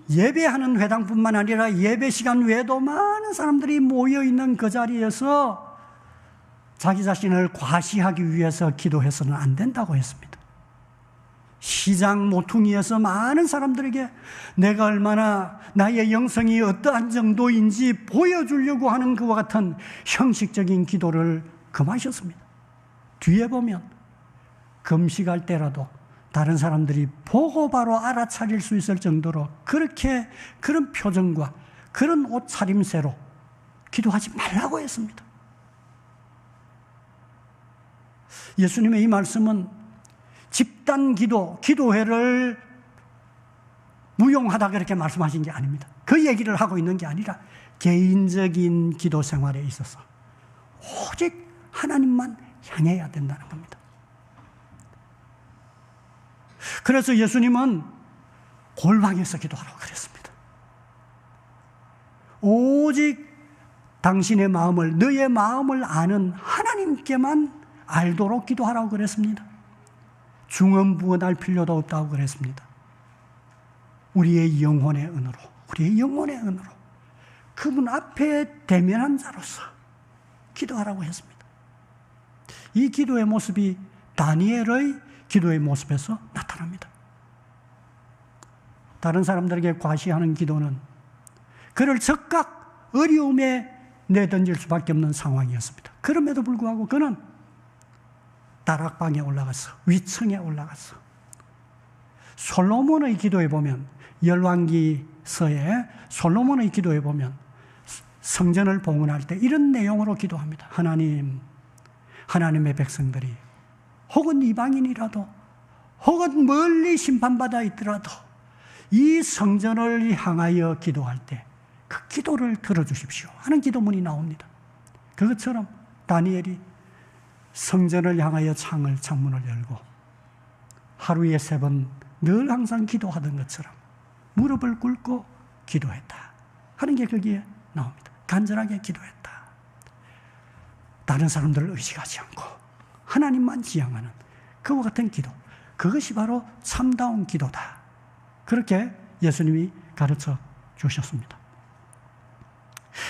예배하는 회당뿐만 아니라 예배 시간 외에도 많은 사람들이 모여있는 그 자리에서 자기 자신을 과시하기 위해서 기도해서는 안 된다고 했습니다. 시장 모퉁이에서 많은 사람들에게 내가 얼마나 나의 영성이 어떠한 정도인지 보여주려고 하는 그와 같은 형식적인 기도를 금하셨습니다. 뒤에 보면 금식할 때라도 다른 사람들이 보고 바로 알아차릴 수 있을 정도로 그런 표정과 그런 옷차림새로 기도하지 말라고 했습니다. 예수님의 이 말씀은 집단 기도회를 무용하다 그렇게 말씀하신 게 아닙니다. 그 얘기를 하고 있는 게 아니라 개인적인 기도 생활에 있어서 오직 하나님만 향해야 된다는 겁니다. 그래서 예수님은 골방에서 기도하라고 그랬습니다. 오직 당신의 마음을, 너의 마음을 아는 하나님께만 알도록 기도하라고 그랬습니다. 중언부언할 필요도 없다고 그랬습니다. 우리의 영혼의 은으로 그분 앞에 대면한 자로서 기도하라고 했습니다. 이 기도의 모습이 다니엘의 기도의 모습에서 나타납니다. 다른 사람들에게 과시하는 기도는 그를 즉각 어려움에 내던질 수밖에 없는 상황이었습니다. 그럼에도 불구하고 그는 다락방에 올라가서, 위층에 올라가서, 솔로몬의 기도에 보면, 열왕기서에 솔로몬의 기도에 보면 성전을 봉헌할 때 이런 내용으로 기도합니다. 하나님의 백성들이 혹은 이방인이라도 혹은 멀리 심판받아 있더라도 이 성전을 향하여 기도할 때 그 기도를 들어주십시오 하는 기도문이 나옵니다. 그것처럼 다니엘이 성전을 향하여 창문을 열고 하루에 3번 늘 항상 기도하던 것처럼 무릎을 꿇고 기도했다 하는 게 거기에 나옵니다. 간절하게 기도했다. 다른 사람들을 의식하지 않고 하나님만 지향하는 그와 같은 기도, 그것이 바로 참다운 기도다. 그렇게 예수님이 가르쳐 주셨습니다.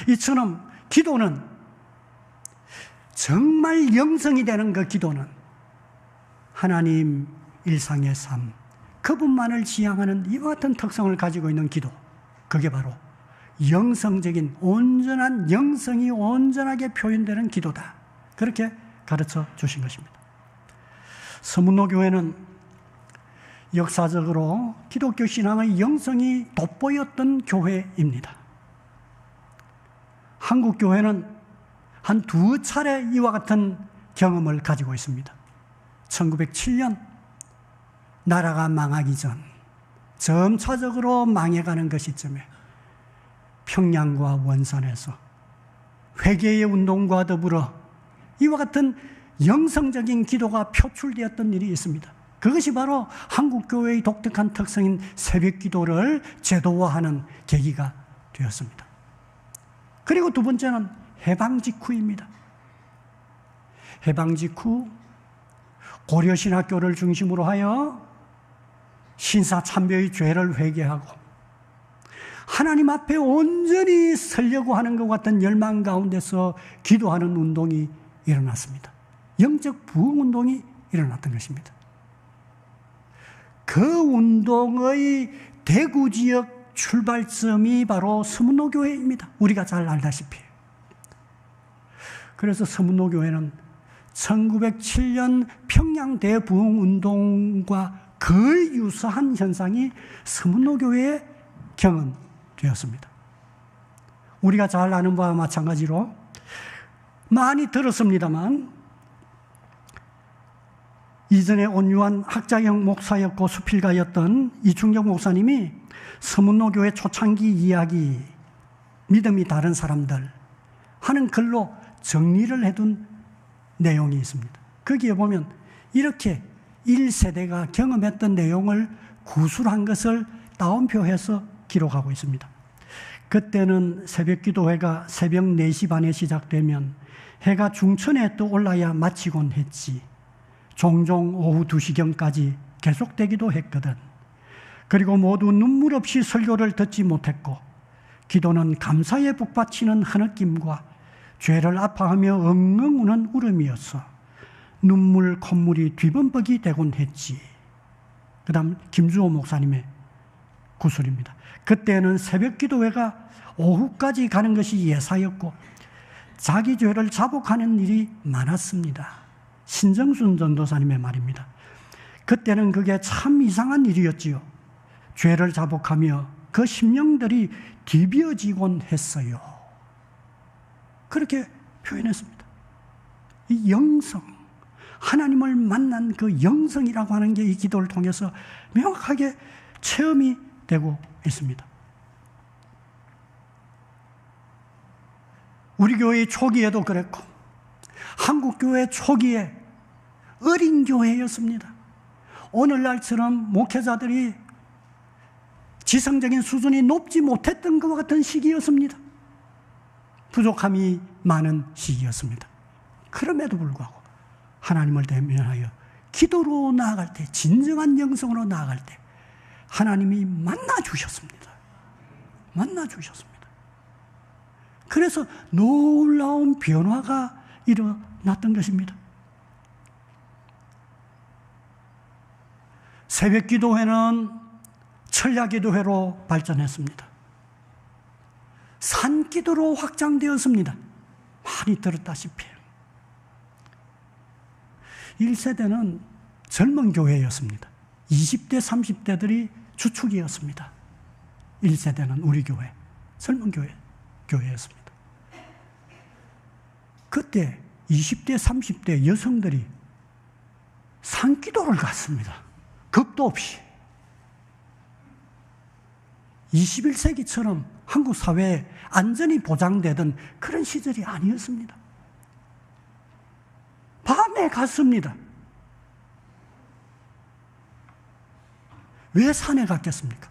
이처럼 기도는, 정말 영성이 되는 그 기도는 하나님 일상의 삶, 그분만을 지향하는 이와 같은 특성을 가지고 있는 기도, 그게 바로 영성적인 온전한 영성이 온전하게 표현되는 기도다. 그렇게 가르쳐 주신 것입니다. 서문노교회는 역사적으로 기독교 신앙의 영성이 돋보였던 교회입니다. 한국 교회는 한 2차례 이와 같은 경험을 가지고 있습니다. 1907년 나라가 망하기 전 점차적으로 망해가는 그 시점에 평양과 원산에서 회개의 운동과 더불어 이와 같은 영성적인 기도가 표출되었던 일이 있습니다. 그것이 바로 한국교회의 독특한 특성인 새벽기도를 제도화하는 계기가 되었습니다. 그리고 두 번째는 해방 직후입니다. 해방 직후 고려신학교를 중심으로 하여 신사참배의 죄를 회개하고 하나님 앞에 온전히 서려고 하는 것 같은 열망 가운데서 기도하는 운동이 일어났습니다. 영적 부흥운동이 일어났던 것입니다. 그 운동의 대구 지역 출발점이 바로 서문호교회입니다. 우리가 잘 알다시피. 그래서 서문호교회는 1907년 평양 대부흥운동과 거의 유사한 현상이 서문호교회에 경험되었습니다. 우리가 잘 아는 바와 마찬가지로 많이 들었습니다만 이전에 온유한 학자형 목사였고 수필가였던 이충정 목사님이 서문호교회 초창기 이야기, 믿음이 다른 사람들 하는 글로 정리를 해둔 내용이 있습니다. 거기에 보면 이렇게 1세대가 경험했던 내용을 구술한 것을 따옴표해서 기록하고 있습니다. 그때는 새벽기도회가 새벽 4시 반에 시작되면 해가 중천에 떠올라야 마치곤 했지. 종종 오후 2시경까지 계속되기도 했거든. 그리고 모두 눈물 없이 설교를 듣지 못했고 기도는 감사에 북받치는 흐느낌과 죄를 아파하며 엉엉 우는 울음이었어. 눈물 콧물이 뒤범벅이 되곤 했지. 그 다음 김주호 목사님의 구술입니다. 그때는 새벽기도회가 오후까지 가는 것이 예사였고 자기 죄를 자복하는 일이 많았습니다. 신정순 전도사님의 말입니다. 그때는 그게 참 이상한 일이었지요. 죄를 자복하며 그 심령들이 뒤비어지곤 했어요. 그렇게 표현했습니다. 이 영성, 하나님을 만난 그 영성이라고 하는 게 이 기도를 통해서 명확하게 체험이 되고 있습니다. 우리 교회 초기에도 그랬고 한국교회 초기에 어린 교회였습니다. 오늘날처럼 목회자들이 지성적인 수준이 높지 못했던 것과 같은 시기였습니다. 부족함이 많은 시기였습니다. 그럼에도 불구하고 하나님을 대면하여 기도로 나아갈 때, 진정한 영성으로 나아갈 때 하나님이 만나주셨습니다. 만나주셨습니다. 그래서 놀라운 변화가 일어났던 것입니다. 새벽기도회는 철야기도회로 발전했습니다. 산기도로 확장되었습니다. 많이 들었다시피 1세대는 젊은 교회였습니다. 20대, 30대들이 주축이었습니다. 1세대는 우리 교회, 젊은 교회였습니다. 그때 20대, 30대 여성들이 산기도를 갔습니다. 겁도 없이. 21세기처럼 한국 사회에 안전이 보장되던 그런 시절이 아니었습니다. 밤에 갔습니다. 왜 산에 갔겠습니까?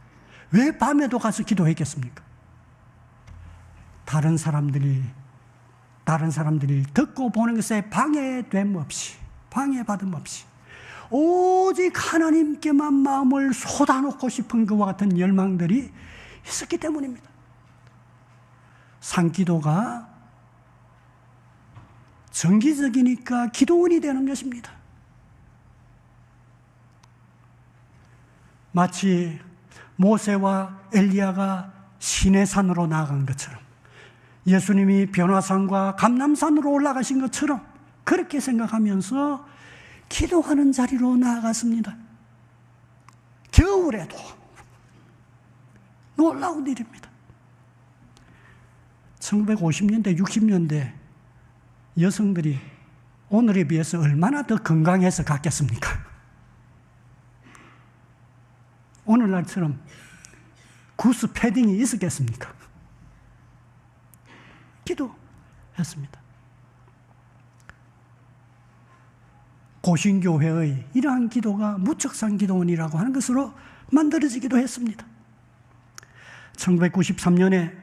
왜 밤에도 가서 기도했겠습니까? 다른 사람들이 듣고 보는 것에 방해됨 없이, 방해받음 없이 오직 하나님께만 마음을 쏟아놓고 싶은 것과 같은 열망들이 있었기 때문입니다. 산기도가 정기적이니까 기도원이 되는 것입니다. 마치 모세와 엘리야가 시내산으로 나아간 것처럼 예수님이 변화산과 감람산으로 올라가신 것처럼 그렇게 생각하면서 기도하는 자리로 나아갔습니다. 겨울에도 놀라운 일입니다. 1950년대, 60년대 여성들이 오늘에 비해서 얼마나 더 건강해서 갔겠습니까? 오늘날처럼 구스 패딩이 있었겠습니까? 기도했습니다. 고신교회의 이러한 기도가 무척산 기도원이라고 하는 것으로 만들어지기도 했습니다. 1993년에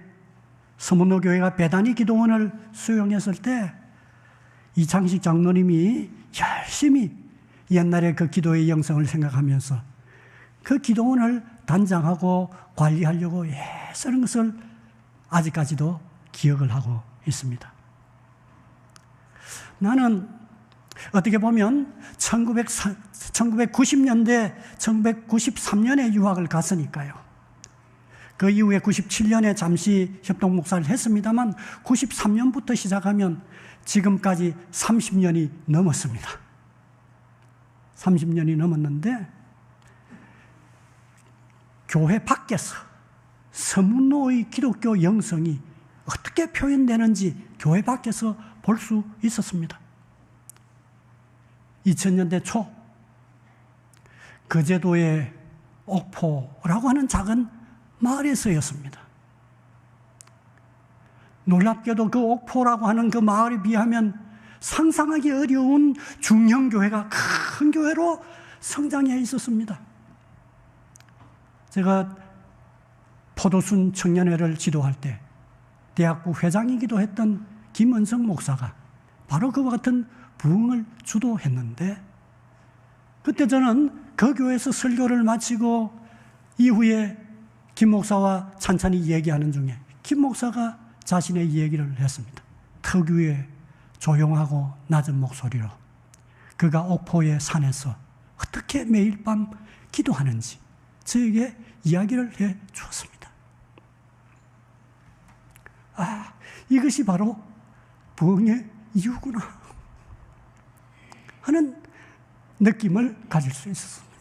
서문로 교회가 배단위 기도원을 수용했을 때 이창식 장로님이 열심히 옛날에 그 기도의 영성을 생각하면서 그 기도원을 단장하고 관리하려고 애쓰는 것을 아직까지도 기억을 하고 있습니다. 나는 어떻게 보면 1990년대, 1993년에 유학을 갔으니까요. 그 이후에 97년에 잠시 협동목사를 했습니다만 93년부터 시작하면 지금까지 30년이 넘었습니다. 30년이 넘었는데 교회 밖에서 서문로의 기독교 영성이 어떻게 표현되는지 교회 밖에서 볼 수 있었습니다. 2000년대 초 거제도의 옥포라고 하는 작은 마을에서였습니다. 놀랍게도 그 옥포라고 하는 그 마을에 비하면 상상하기 어려운 중형교회가 큰 교회로 성장해 있었습니다. 제가 포도순 청년회를 지도할 때 대학부 회장이기도 했던 김은성 목사가 바로 그와 같은 부흥을 주도했는데, 그때 저는 그 교회에서 설교를 마치고 이후에 김 목사와 찬찬히 얘기하는 중에 김 목사가 자신의 얘기를 했습니다. 특유의 조용하고 낮은 목소리로 그가 옥포의 산에서 어떻게 매일 밤 기도하는지 저에게 이야기를 해 주었습니다. 아, 이것이 바로 부흥의 이유구나 하는 느낌을 가질 수 있었습니다.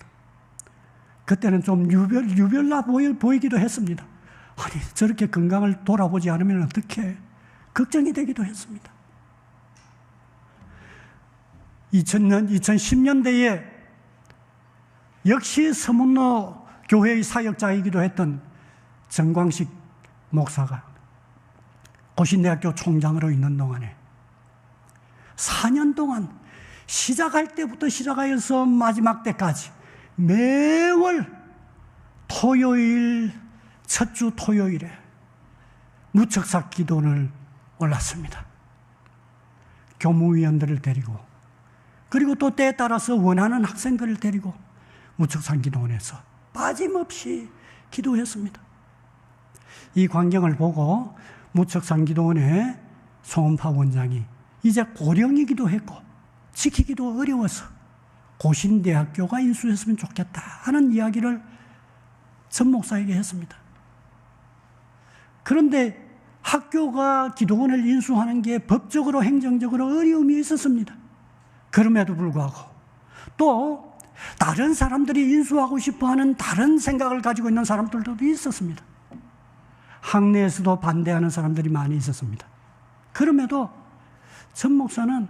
그때는 좀 유별나 보이기도 했습니다. 아니, 저렇게 건강을 돌아보지 않으면 어떻게 걱정이 되기도 했습니다. 2010년대에 역시 서문로 교회의 사역자이기도 했던 정광식 목사가 고신대학교 총장으로 있는 동안에 4년 동안 시작할 때부터 시작하여서 마지막 때까지 매월 토요일, 첫 주 토요일에 무척사 기도를 올랐습니다. 교무위원들을 데리고, 그리고 또 때에 따라서 원하는 학생들을 데리고 무척산 기도원에서 빠짐없이 기도했습니다. 이 광경을 보고 무척산 기도원의 송은파 원장이 이제 고령이기도 했고 지키기도 어려워서 고신대학교가 인수했으면 좋겠다 하는 이야기를 전 목사에게 했습니다. 그런데 학교가 기도원을 인수하는 게 법적으로 행정적으로 어려움이 있었습니다. 그럼에도 불구하고 또 다른 사람들이 인수하고 싶어하는 다른 생각을 가지고 있는 사람들도 있었습니다. 학내에서도 반대하는 사람들이 많이 있었습니다. 그럼에도 전 목사는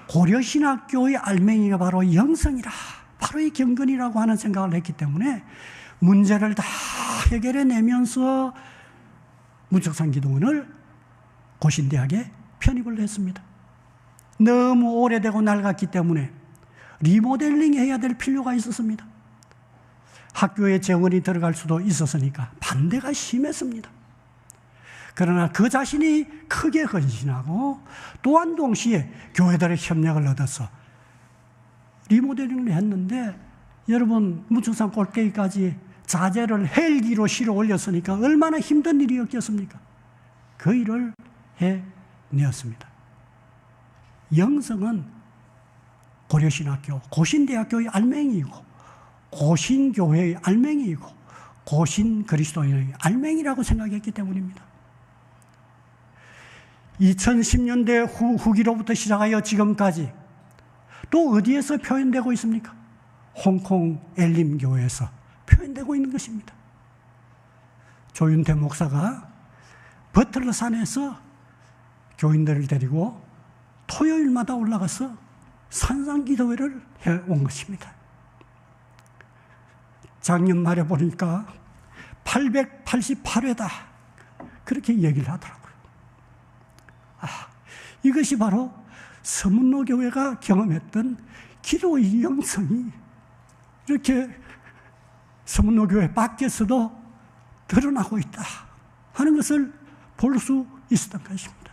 고려신학교의 알맹이가 바로 영성이라, 바로 이 경건이라고 하는 생각을 했기 때문에 문제를 다 해결해내면서 무척산 기도원을 고신대학에 편입을 했습니다. 너무 오래되고 낡았기 때문에 리모델링 해야 될 필요가 있었습니다. 학교에 재원이 들어갈 수도 있었으니까 반대가 심했습니다. 그러나 그 자신이 크게 헌신하고 또한 동시에 교회들의 협력을 얻어서 리모델링을 했는데, 여러분 무척산 꼭대기까지 자재를 헬기로 실어 올렸으니까 얼마나 힘든 일이었겠습니까? 그 일을 해내었습니다. 영성은 고려신학교, 고신대학교의 알맹이이고 고신교회의 알맹이이고 고신 그리스도인의 알맹이라고 생각했기 때문입니다. 2010년대 후기로부터 시작하여 지금까지 또 어디에서 표현되고 있습니까? 홍콩 엘림교회에서 표현되고 있는 것입니다. 조윤태 목사가 버틀러산에서 교인들을 데리고 토요일마다 올라가서 산상기도회를 해온 것입니다. 작년 말에 보니까 888회다. 그렇게 얘기를 하더라고요. 이것이 바로 서문로교회가 경험했던 기도의 영성이 이렇게 서문로교회 밖에서도 드러나고 있다 하는 것을 볼 수 있었던 것입니다.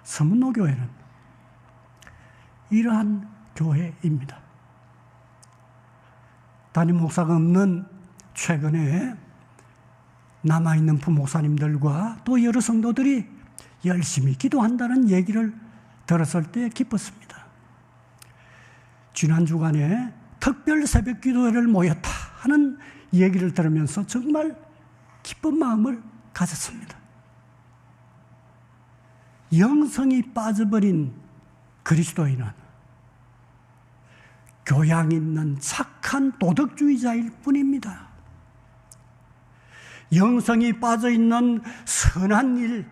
서문로교회는 이러한 교회입니다. 담임 목사가 없는 최근에 남아있는 부목사님들과 또 여러 성도들이 열심히 기도한다는 얘기를 들었을 때 기뻤습니다. 지난 주간에 특별 새벽 기도회를 모였다 하는 얘기를 들으면서 정말 기쁜 마음을 가졌습니다. 영성이 빠져버린 그리스도인은 교양 있는 착한 도덕주의자일 뿐입니다. 영성이 빠져있는 선한 일,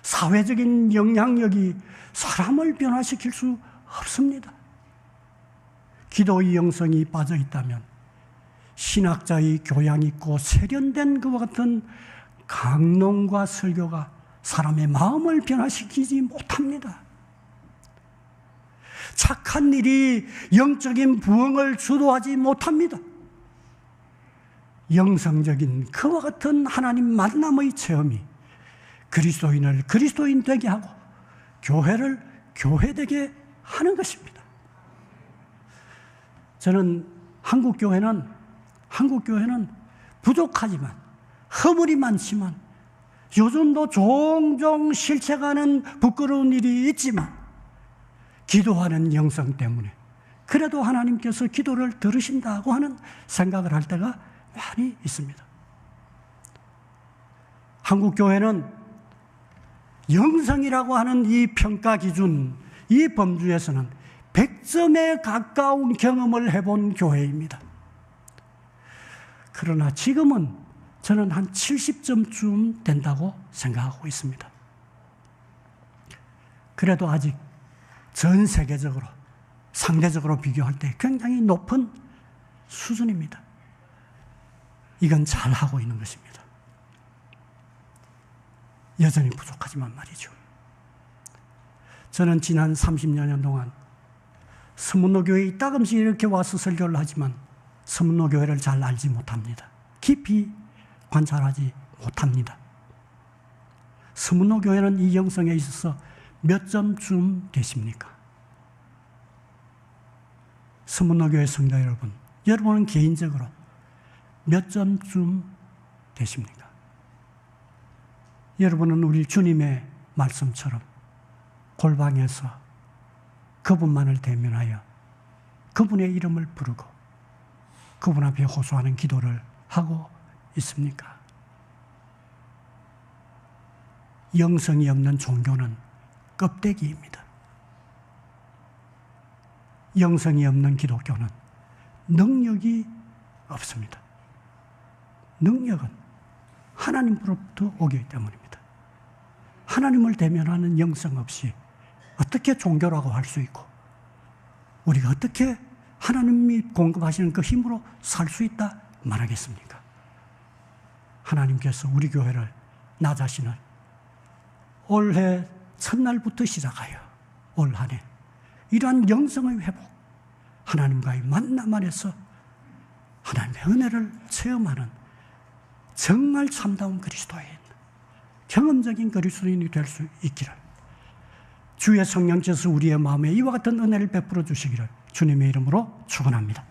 사회적인 영향력이 사람을 변화시킬 수 없습니다. 기도의 영성이 빠져있다면 신학자의 교양 있고 세련된 그와 같은 강론과 설교가 사람의 마음을 변화시키지 못합니다. 착한 일이 영적인 부흥을 주도하지 못합니다. 영성적인 그와 같은 하나님 만남의 체험이 그리스도인을 그리스도인 되게 하고 교회를 교회되게 하는 것입니다. 저는 한국 교회는 부족하지만 허물이 많지만 요즘도 종종 실체가는 부끄러운 일이 있지만 기도하는 영성 때문에 그래도 하나님께서 기도를 들으신다고 하는 생각을 할 때가 많이 있습니다. 한국 교회는 영성이라고 하는 이 평가 기준, 이 범주에서는 100점에 가까운 경험을 해본 교회입니다. 그러나 지금은 저는 한 70점쯤 된다고 생각하고 있습니다. 그래도 아직 전 세계적으로, 상대적으로 비교할 때 굉장히 높은 수준입니다. 이건 잘하고 있는 것입니다. 여전히 부족하지만 말이죠. 저는 지난 30여 년 동안 서문로교회에 이따금씩 이렇게 와서 설교를 하지만 서문로교회를 잘 알지 못합니다. 깊이 관찰하지 못합니다. 서문로교회는 이 영성에 있어서 몇 점쯤 되십니까? 서문로교회 성도 여러분, 여러분은 개인적으로 몇 점쯤 되십니까? 여러분은 우리 주님의 말씀처럼 골방에서 그분만을 대면하여 그분의 이름을 부르고 그분 앞에 호소하는 기도를 하고 있습니까? 영성이 없는 종교는 껍데기입니다. 영성이 없는 기독교는 능력이 없습니다. 능력은 하나님으로부터 오기 때문입니다. 하나님을 대면하는 영성 없이 어떻게 종교라고 할 수 있고 우리가 어떻게 하나님이 공급하시는 그 힘으로 살 수 있다 말하겠습니까? 하나님께서 우리 교회를, 나 자신을 올해 첫날부터 시작하여 올 한 해 이러한 영성의 회복, 하나님과의 만남 안에서 하나님의 은혜를 체험하는 정말 참다운 그리스도인, 경험적인 그리스도인이 될 수 있기를 주의 성령께서 우리의 마음에 이와 같은 은혜를 베풀어 주시기를 주님의 이름으로 축원합니다.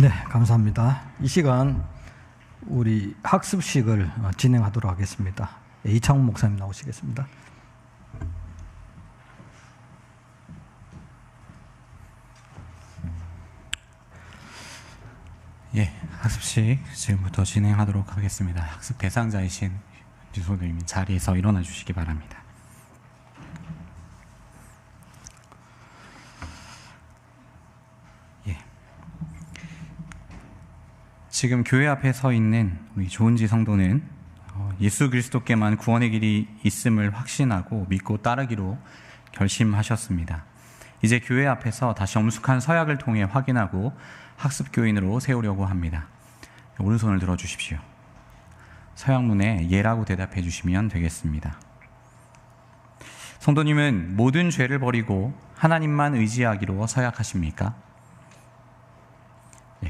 네, 감사합니다. 이 시간 우리 학습식을 진행하도록 하겠습니다. 이창훈 목사님 나오시겠습니다. 예, 학습식 지금부터 진행하도록 하겠습니다. 학습 대상자이신 유소님이 자리에서 일어나 주시기 바랍니다. 예, 지금 교회 앞에 서 있는 우리 조은지 성도는 예수 그리스도께만 구원의 길이 있음을 확신하고 믿고 따르기로 결심하셨습니다. 이제 교회 앞에서 다시 엄숙한 서약을 통해 확인하고 학습교인으로 세우려고 합니다. 오른손을 들어주십시오. 서약문에 예라고 대답해 주시면 되겠습니다. 성도님은 모든 죄를 버리고 하나님만 의지하기로 서약하십니까?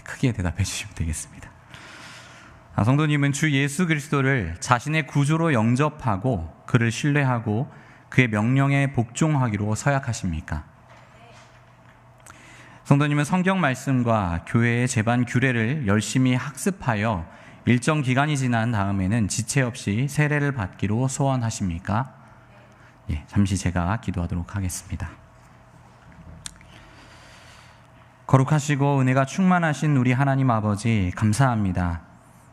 크게 대답해 주시면 되겠습니다. 성도님은 주 예수 그리스도를 자신의 구주로 영접하고 그를 신뢰하고 그의 명령에 복종하기로 서약하십니까? 성도님은 성경 말씀과 교회의 제반 규례를 열심히 학습하여 일정 기간이 지난 다음에는 지체 없이 세례를 받기로 소원하십니까? 잠시 제가 기도하도록 하겠습니다. 거룩하시고 은혜가 충만하신 우리 하나님 아버지, 감사합니다.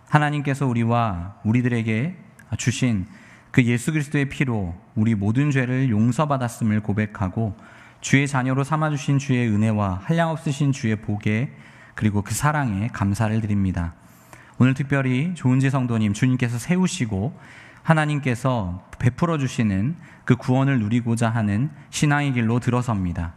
하나님께서 우리와 우리들에게 주신 그 예수 그리스도의 피로 우리 모든 죄를 용서받았음을 고백하고 주의 자녀로 삼아주신 주의 은혜와 한량없으신 주의 복에 그리고 그 사랑에 감사를 드립니다. 오늘 특별히 조은지 성도님 주님께서 세우시고 하나님께서 베풀어 주시는 그 구원을 누리고자 하는 신앙의 길로 들어섭니다.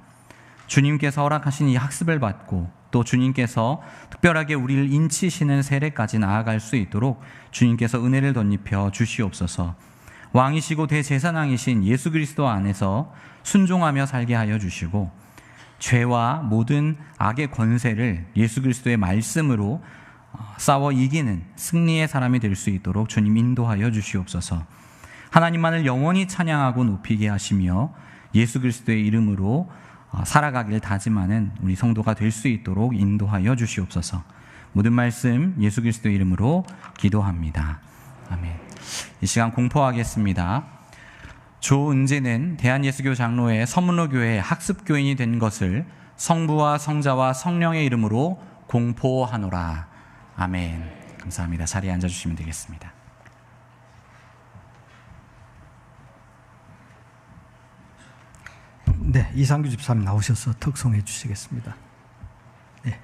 주님께서 허락하신 이 학습을 받고 또 주님께서 특별하게 우리를 인치시는 세례까지 나아갈 수 있도록 주님께서 은혜를 덧입혀 주시옵소서. 왕이시고 대제사장이신 예수 그리스도 안에서 순종하며 살게 하여 주시고 죄와 모든 악의 권세를 예수 그리스도의 말씀으로 싸워 이기는 승리의 사람이 될 수 있도록 주님 인도하여 주시옵소서. 하나님만을 영원히 찬양하고 높이게 하시며 예수 그리스도의 이름으로 살아가길 다짐하는 우리 성도가 될 수 있도록 인도하여 주시옵소서. 모든 말씀 예수 그리스도의 이름으로 기도합니다. 아멘. 이 시간 공포하겠습니다. 조은재는 대한예수교 장로회 서문로교회 학습교인이 된 것을 성부와 성자와 성령의 이름으로 공포하노라. 아멘. 감사합니다. 자리에 앉아주시면 되겠습니다. 네, 이상규 집사님 나오셔서 특송해 주시겠습니다. 네.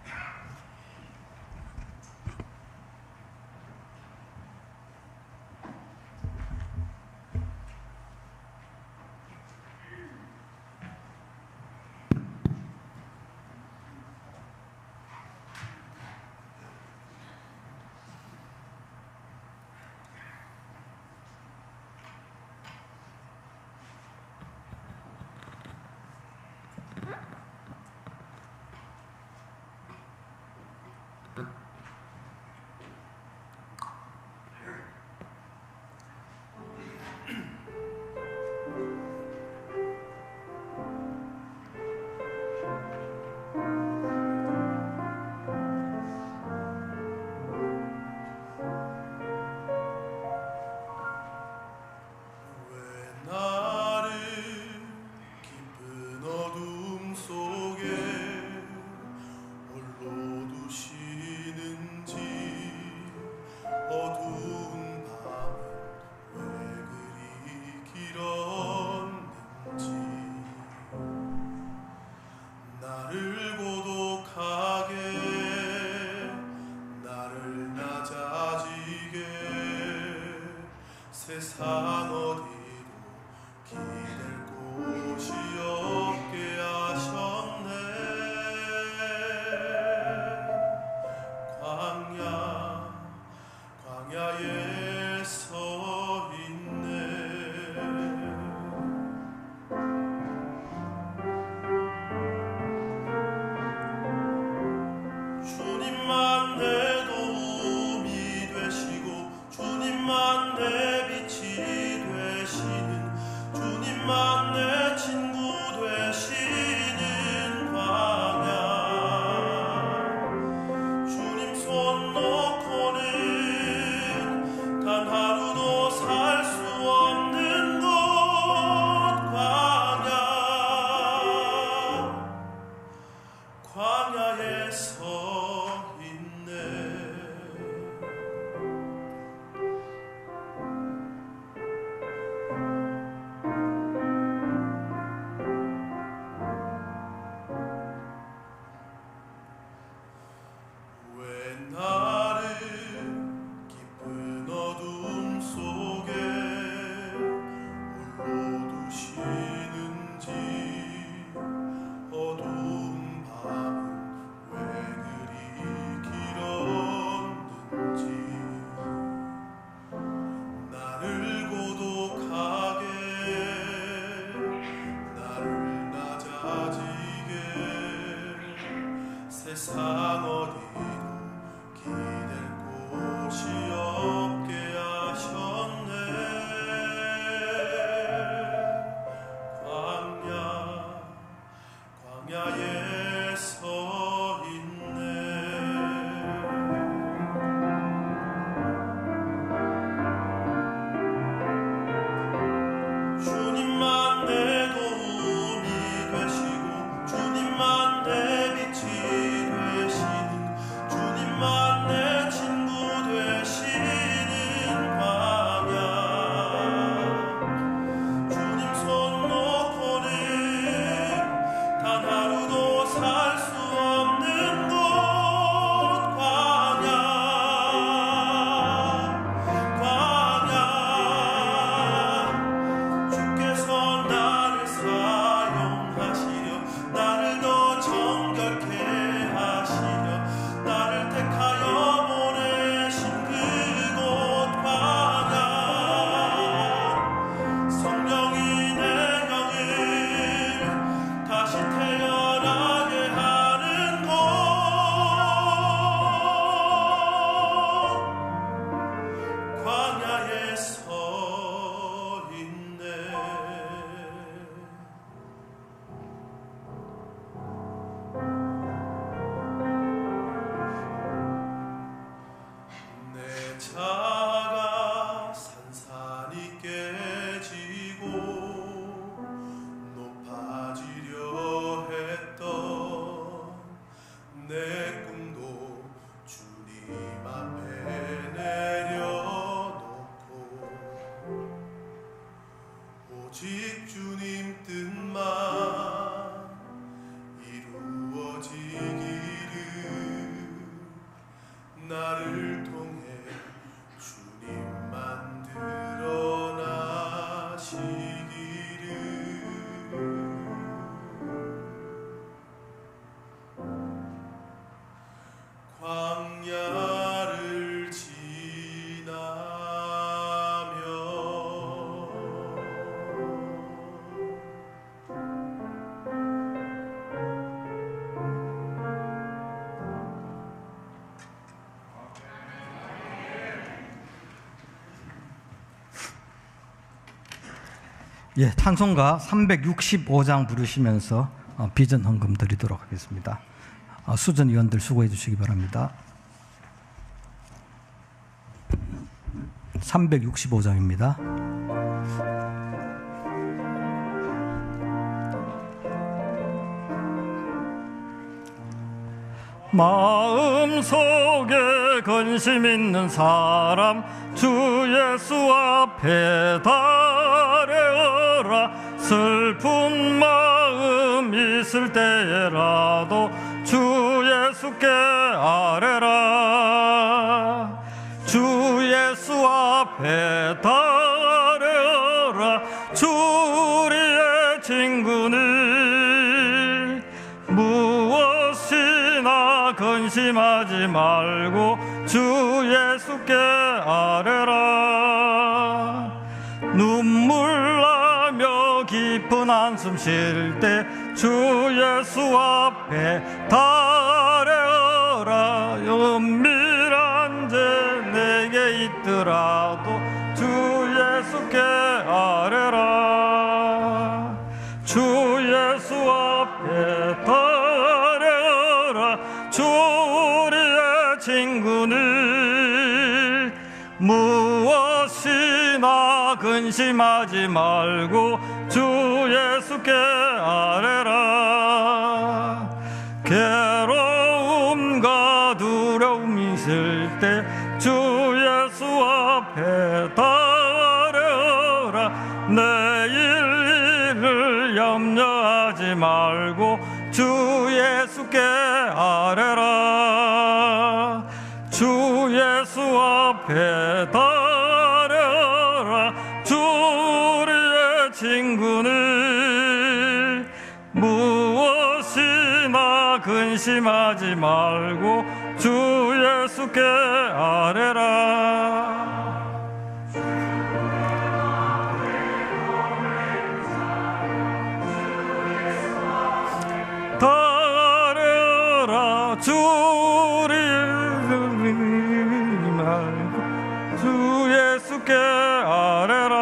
세상 어디도 기댈 곳이 없게 하셨네. 광야에 서 있네. 주님만 내 도움이 되시고 주님만 내 빛이 되시네. 나를 통해 주님만 드러나시기를. 광야를 지나며 예, 찬송가 365장 부르시면서 비전 헌금 드리도록 하겠습니다. 수전 위원들 수고해 주시기 바랍니다. 365장입니다. 마음속에 근심 있는 사람 주 예수 앞에 달려라. 슬픈 마음 있을 때라도 주 예수께 아뢰라. 주 예수 앞에 달려라. 주 우리의 친구니 무엇이나 근심하지 말고 주 예수께 아뢰라. 눈물 나며 깊은 한숨 쉴 때 주 예수 앞에 달려라. 은밀한 죄 내게 있더라도 주 예수께 아뢰라. 주 예수 앞에 달려라. 주 우리의 친구니 무엇이나 근심하지 말고 주 예수께 아뢰라. 괴로움과 두려움이 있을 때 주 예수 앞에 달려라. 내일 일을 염려하지 말고 주 예수께 아뢰라. 주 예수 앞에 달려라. 주 우리의 친구니 무엇이나 근심하지 말고 주 예수께 아뢰라. 달려라. 주 주 예수께 아뢰라.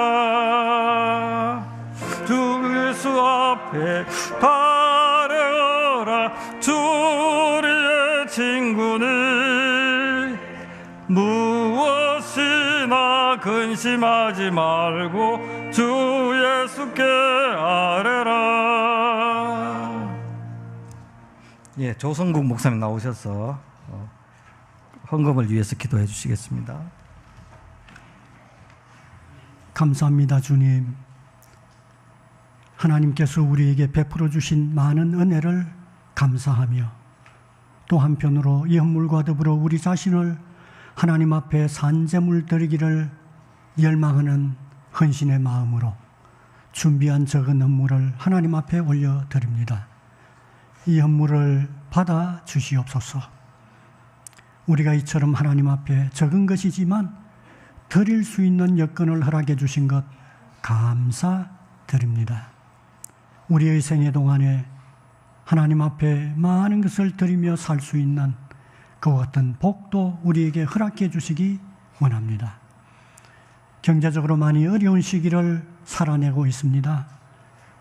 주 예수 앞에 달려라. 주 우리의 친구니 무엇이나 근심하지 말고 주 예수께 아뢰라. 예, 조성국 목사님 나오셔서 헌금을 위해서 기도해 주시겠습니다. 감사합니다, 주님. 하나님께서 우리에게 베풀어 주신 많은 은혜를 감사하며 또 한편으로 이 헌물과 더불어 우리 자신을 하나님 앞에 산제물 드리기를 열망하는 헌신의 마음으로 준비한 적은 헌물을 하나님 앞에 올려드립니다. 이 헌물을 받아 주시옵소서. 우리가 이처럼 하나님 앞에 적은 것이지만 드릴 수 있는 여건을 허락해 주신 것 감사드립니다. 우리의 생애 동안에 하나님 앞에 많은 것을 드리며 살 수 있는 그 같은 복도 우리에게 허락해 주시기 원합니다. 경제적으로 많이 어려운 시기를 살아내고 있습니다.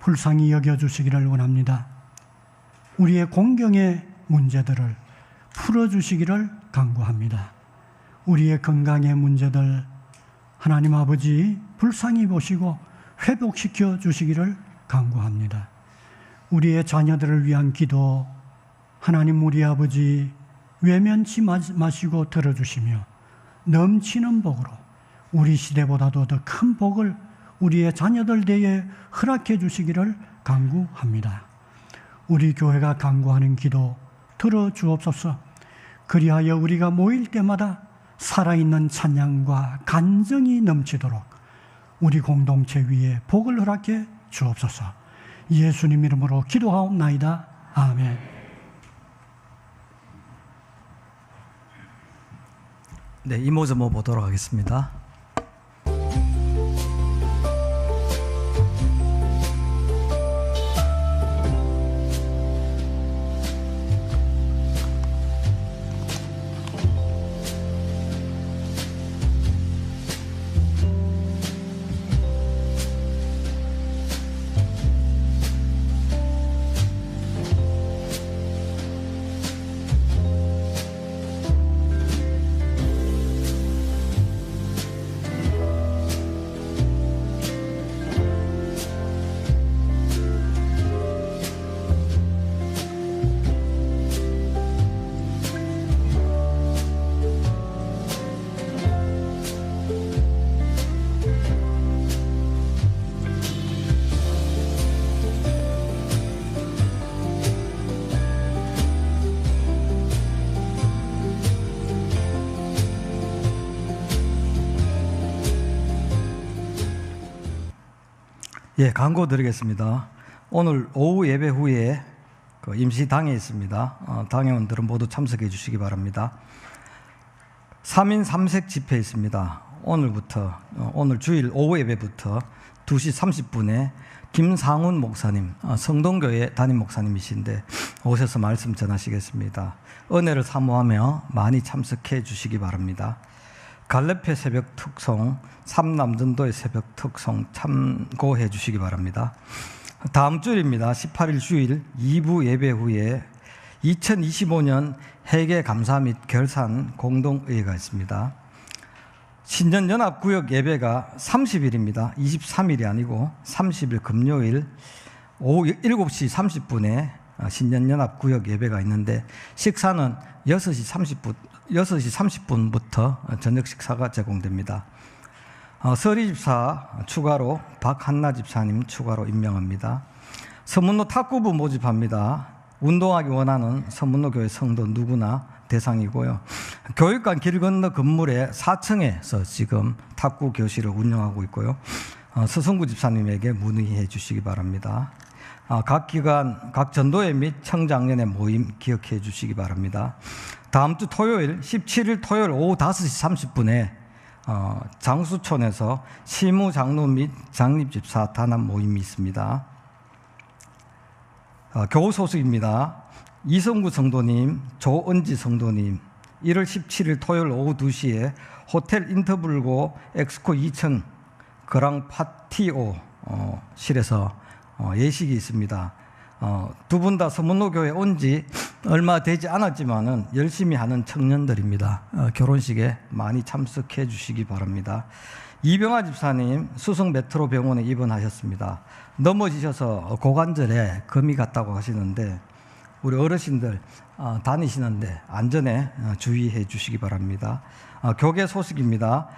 불쌍히 여겨주시기를 원합니다. 우리의 공경의 문제들을 풀어주시기를 간구합니다. 우리의 건강의 문제들 하나님 아버지 불쌍히 보시고 회복시켜 주시기를 간구합니다. 우리의 자녀들을 위한 기도 하나님 우리 아버지 외면치 마시고 들어주시며 넘치는 복으로 우리 시대보다도 더 큰 복을 우리의 자녀들 대에 허락해 주시기를 간구합니다. 우리 교회가 간구하는 기도 들어주옵소서. 그리하여 우리가 모일 때마다 살아있는 찬양과 간정이 넘치도록 우리 공동체 위에 복을 허락해 주옵소서. 예수님 이름으로 기도하옵나이다. 아멘. 네, 이모저모 보도록 하겠습니다. 예, 광고 드리겠습니다. 오늘 오후 예배 후에 임시당에 있습니다. 당회원들은 모두 참석해 주시기 바랍니다. 3인 3색 집회 있습니다. 오늘 주일 오후 예배부터 2시 30분에 김상훈 목사님, 성동교회 담임 목사님이신데 오셔서 말씀 전하시겠습니다. 은혜를 사모하며 많이 참석해 주시기 바랍니다. 갈레페 새벽 특송, 삼남전도의 새벽 특송 참고해 주시기 바랍니다. 다음 주일입니다. 18일 주일 2부 예배 후에 2025년 회계 감사 및 결산 공동의회가 있습니다. 신전연합구역 예배가 30일입니다. 23일이 아니고 30일 금요일 오후 7시 30분에 신전연합구역 예배가 있는데 식사는 6시 30분부터 저녁 식사가 제공됩니다. 서리 집사 추가로 박한나 집사님 추가로 임명합니다. 서문로 탁구부 모집합니다. 운동하기 원하는 서문로 교회 성도 누구나 대상이고요. 교육관 길 건너 건물의 4층에서 지금 탁구 교실을 운영하고 있고요. 서성구 집사님에게 문의해 주시기 바랍니다. 각 기관, 각 전도회 및 청장년의 모임 기억해 주시기 바랍니다. 다음 주 토요일 17일 토요일 오후 5시 30분에 장수촌에서 시무 장로 및 장립집사 단합 모임이 있습니다. 교우 소식입니다. 이성구 성도님, 조은지 성도님 1월 17일 토요일 오후 2시에 호텔 인터블고 엑스코 2층 그랑 파티오 실에서 예식이 있습니다. 두 분 다 서문로교회 온 지 얼마 되지 않았지만은 열심히 하는 청년들입니다. 결혼식에 많이 참석해 주시기 바랍니다. 이병아 집사님 수성 메트로 병원에 입원하셨습니다. 넘어지셔서 고관절에 금이 갔다고 하시는데 우리 어르신들 다니시는데 안전에 주의해 주시기 바랍니다. 교계 소식입니다.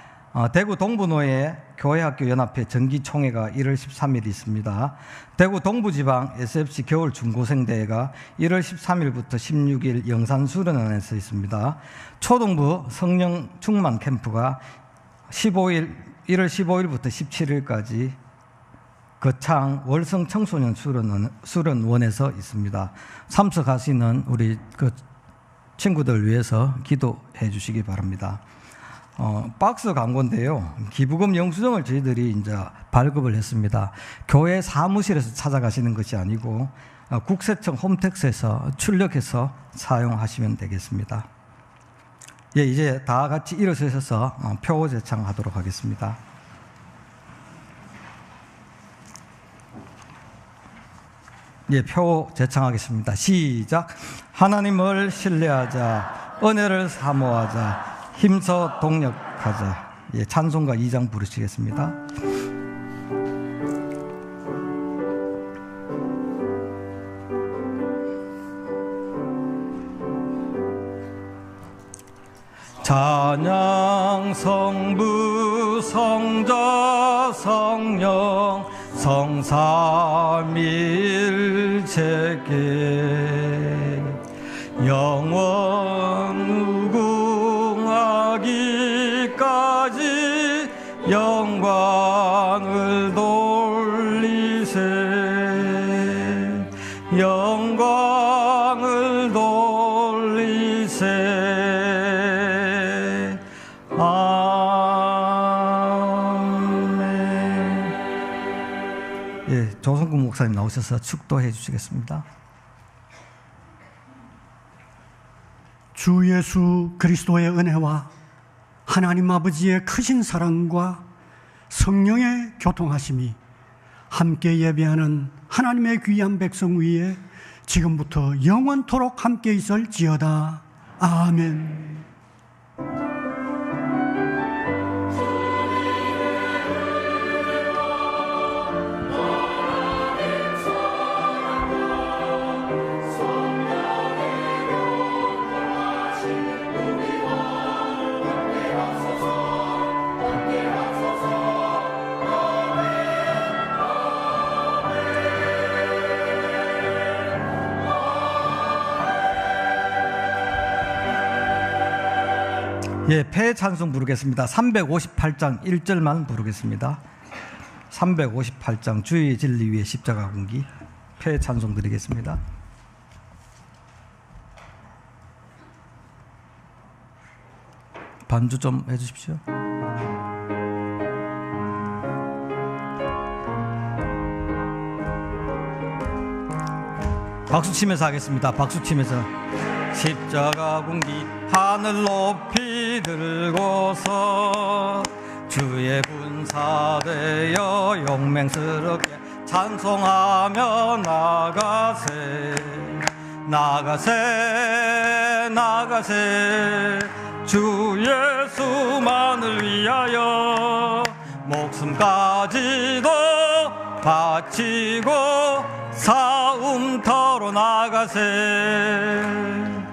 대구 동부노예 교회학교연합회 정기총회가 1월 13일 있습니다. 대구 동부지방 SFC 겨울 중고생대회가 1월 13일부터 16일 영산수련원에서 있습니다. 초동부 성령 충만 캠프가 1월 15일부터 17일까지 거창 월성 청소년 수련원에서 있습니다. 참석하시는 우리 친구들 위해서 기도해 주시기 바랍니다. 박스 광고인데요. 기부금 영수증을 저희들이 이제 발급을 했습니다. 교회 사무실에서 찾아가시는 것이 아니고 국세청 홈택스에서 출력해서 사용하시면 되겠습니다. 예, 이제 다 같이 일어서셔서 표 제창하도록 하겠습니다. 예, 표 제창하겠습니다. 시작. 하나님을 신뢰하자. 은혜를 사모하자. 힘써 동력하자. 예, 찬송가 2장 부르시겠습니다. 찬양 성부 성자 성령 성삼일체계 영원 이르기까지 영광을 돌리세. 영광을 돌리세. 아멘. 예, 조성구 목사님 나오셔서 축도해 주시겠습니다. 주 예수 그리스도의 은혜와 하나님 아버지의 크신 사랑과 성령의 교통하심이 함께 예배하는 하나님의 귀한 백성 위에 지금부터 영원토록 함께 있을지어다. 아멘. 예, 폐찬송 부르겠습니다. 358장 1절만 부르겠습니다. 358장 주의 진리 위에 십자가 군기 폐찬송 드리겠습니다. 반주 좀 해주십시오. 박수 치면서 하겠습니다. 박수 치면서. 십자가 군기 하늘 높이 들고서 주의 군사되어 용맹스럽게 찬송하며 나가세. 나가세 나가세 주 예수만을 위하여 목숨까지도 바치고 싸움터로 나가세.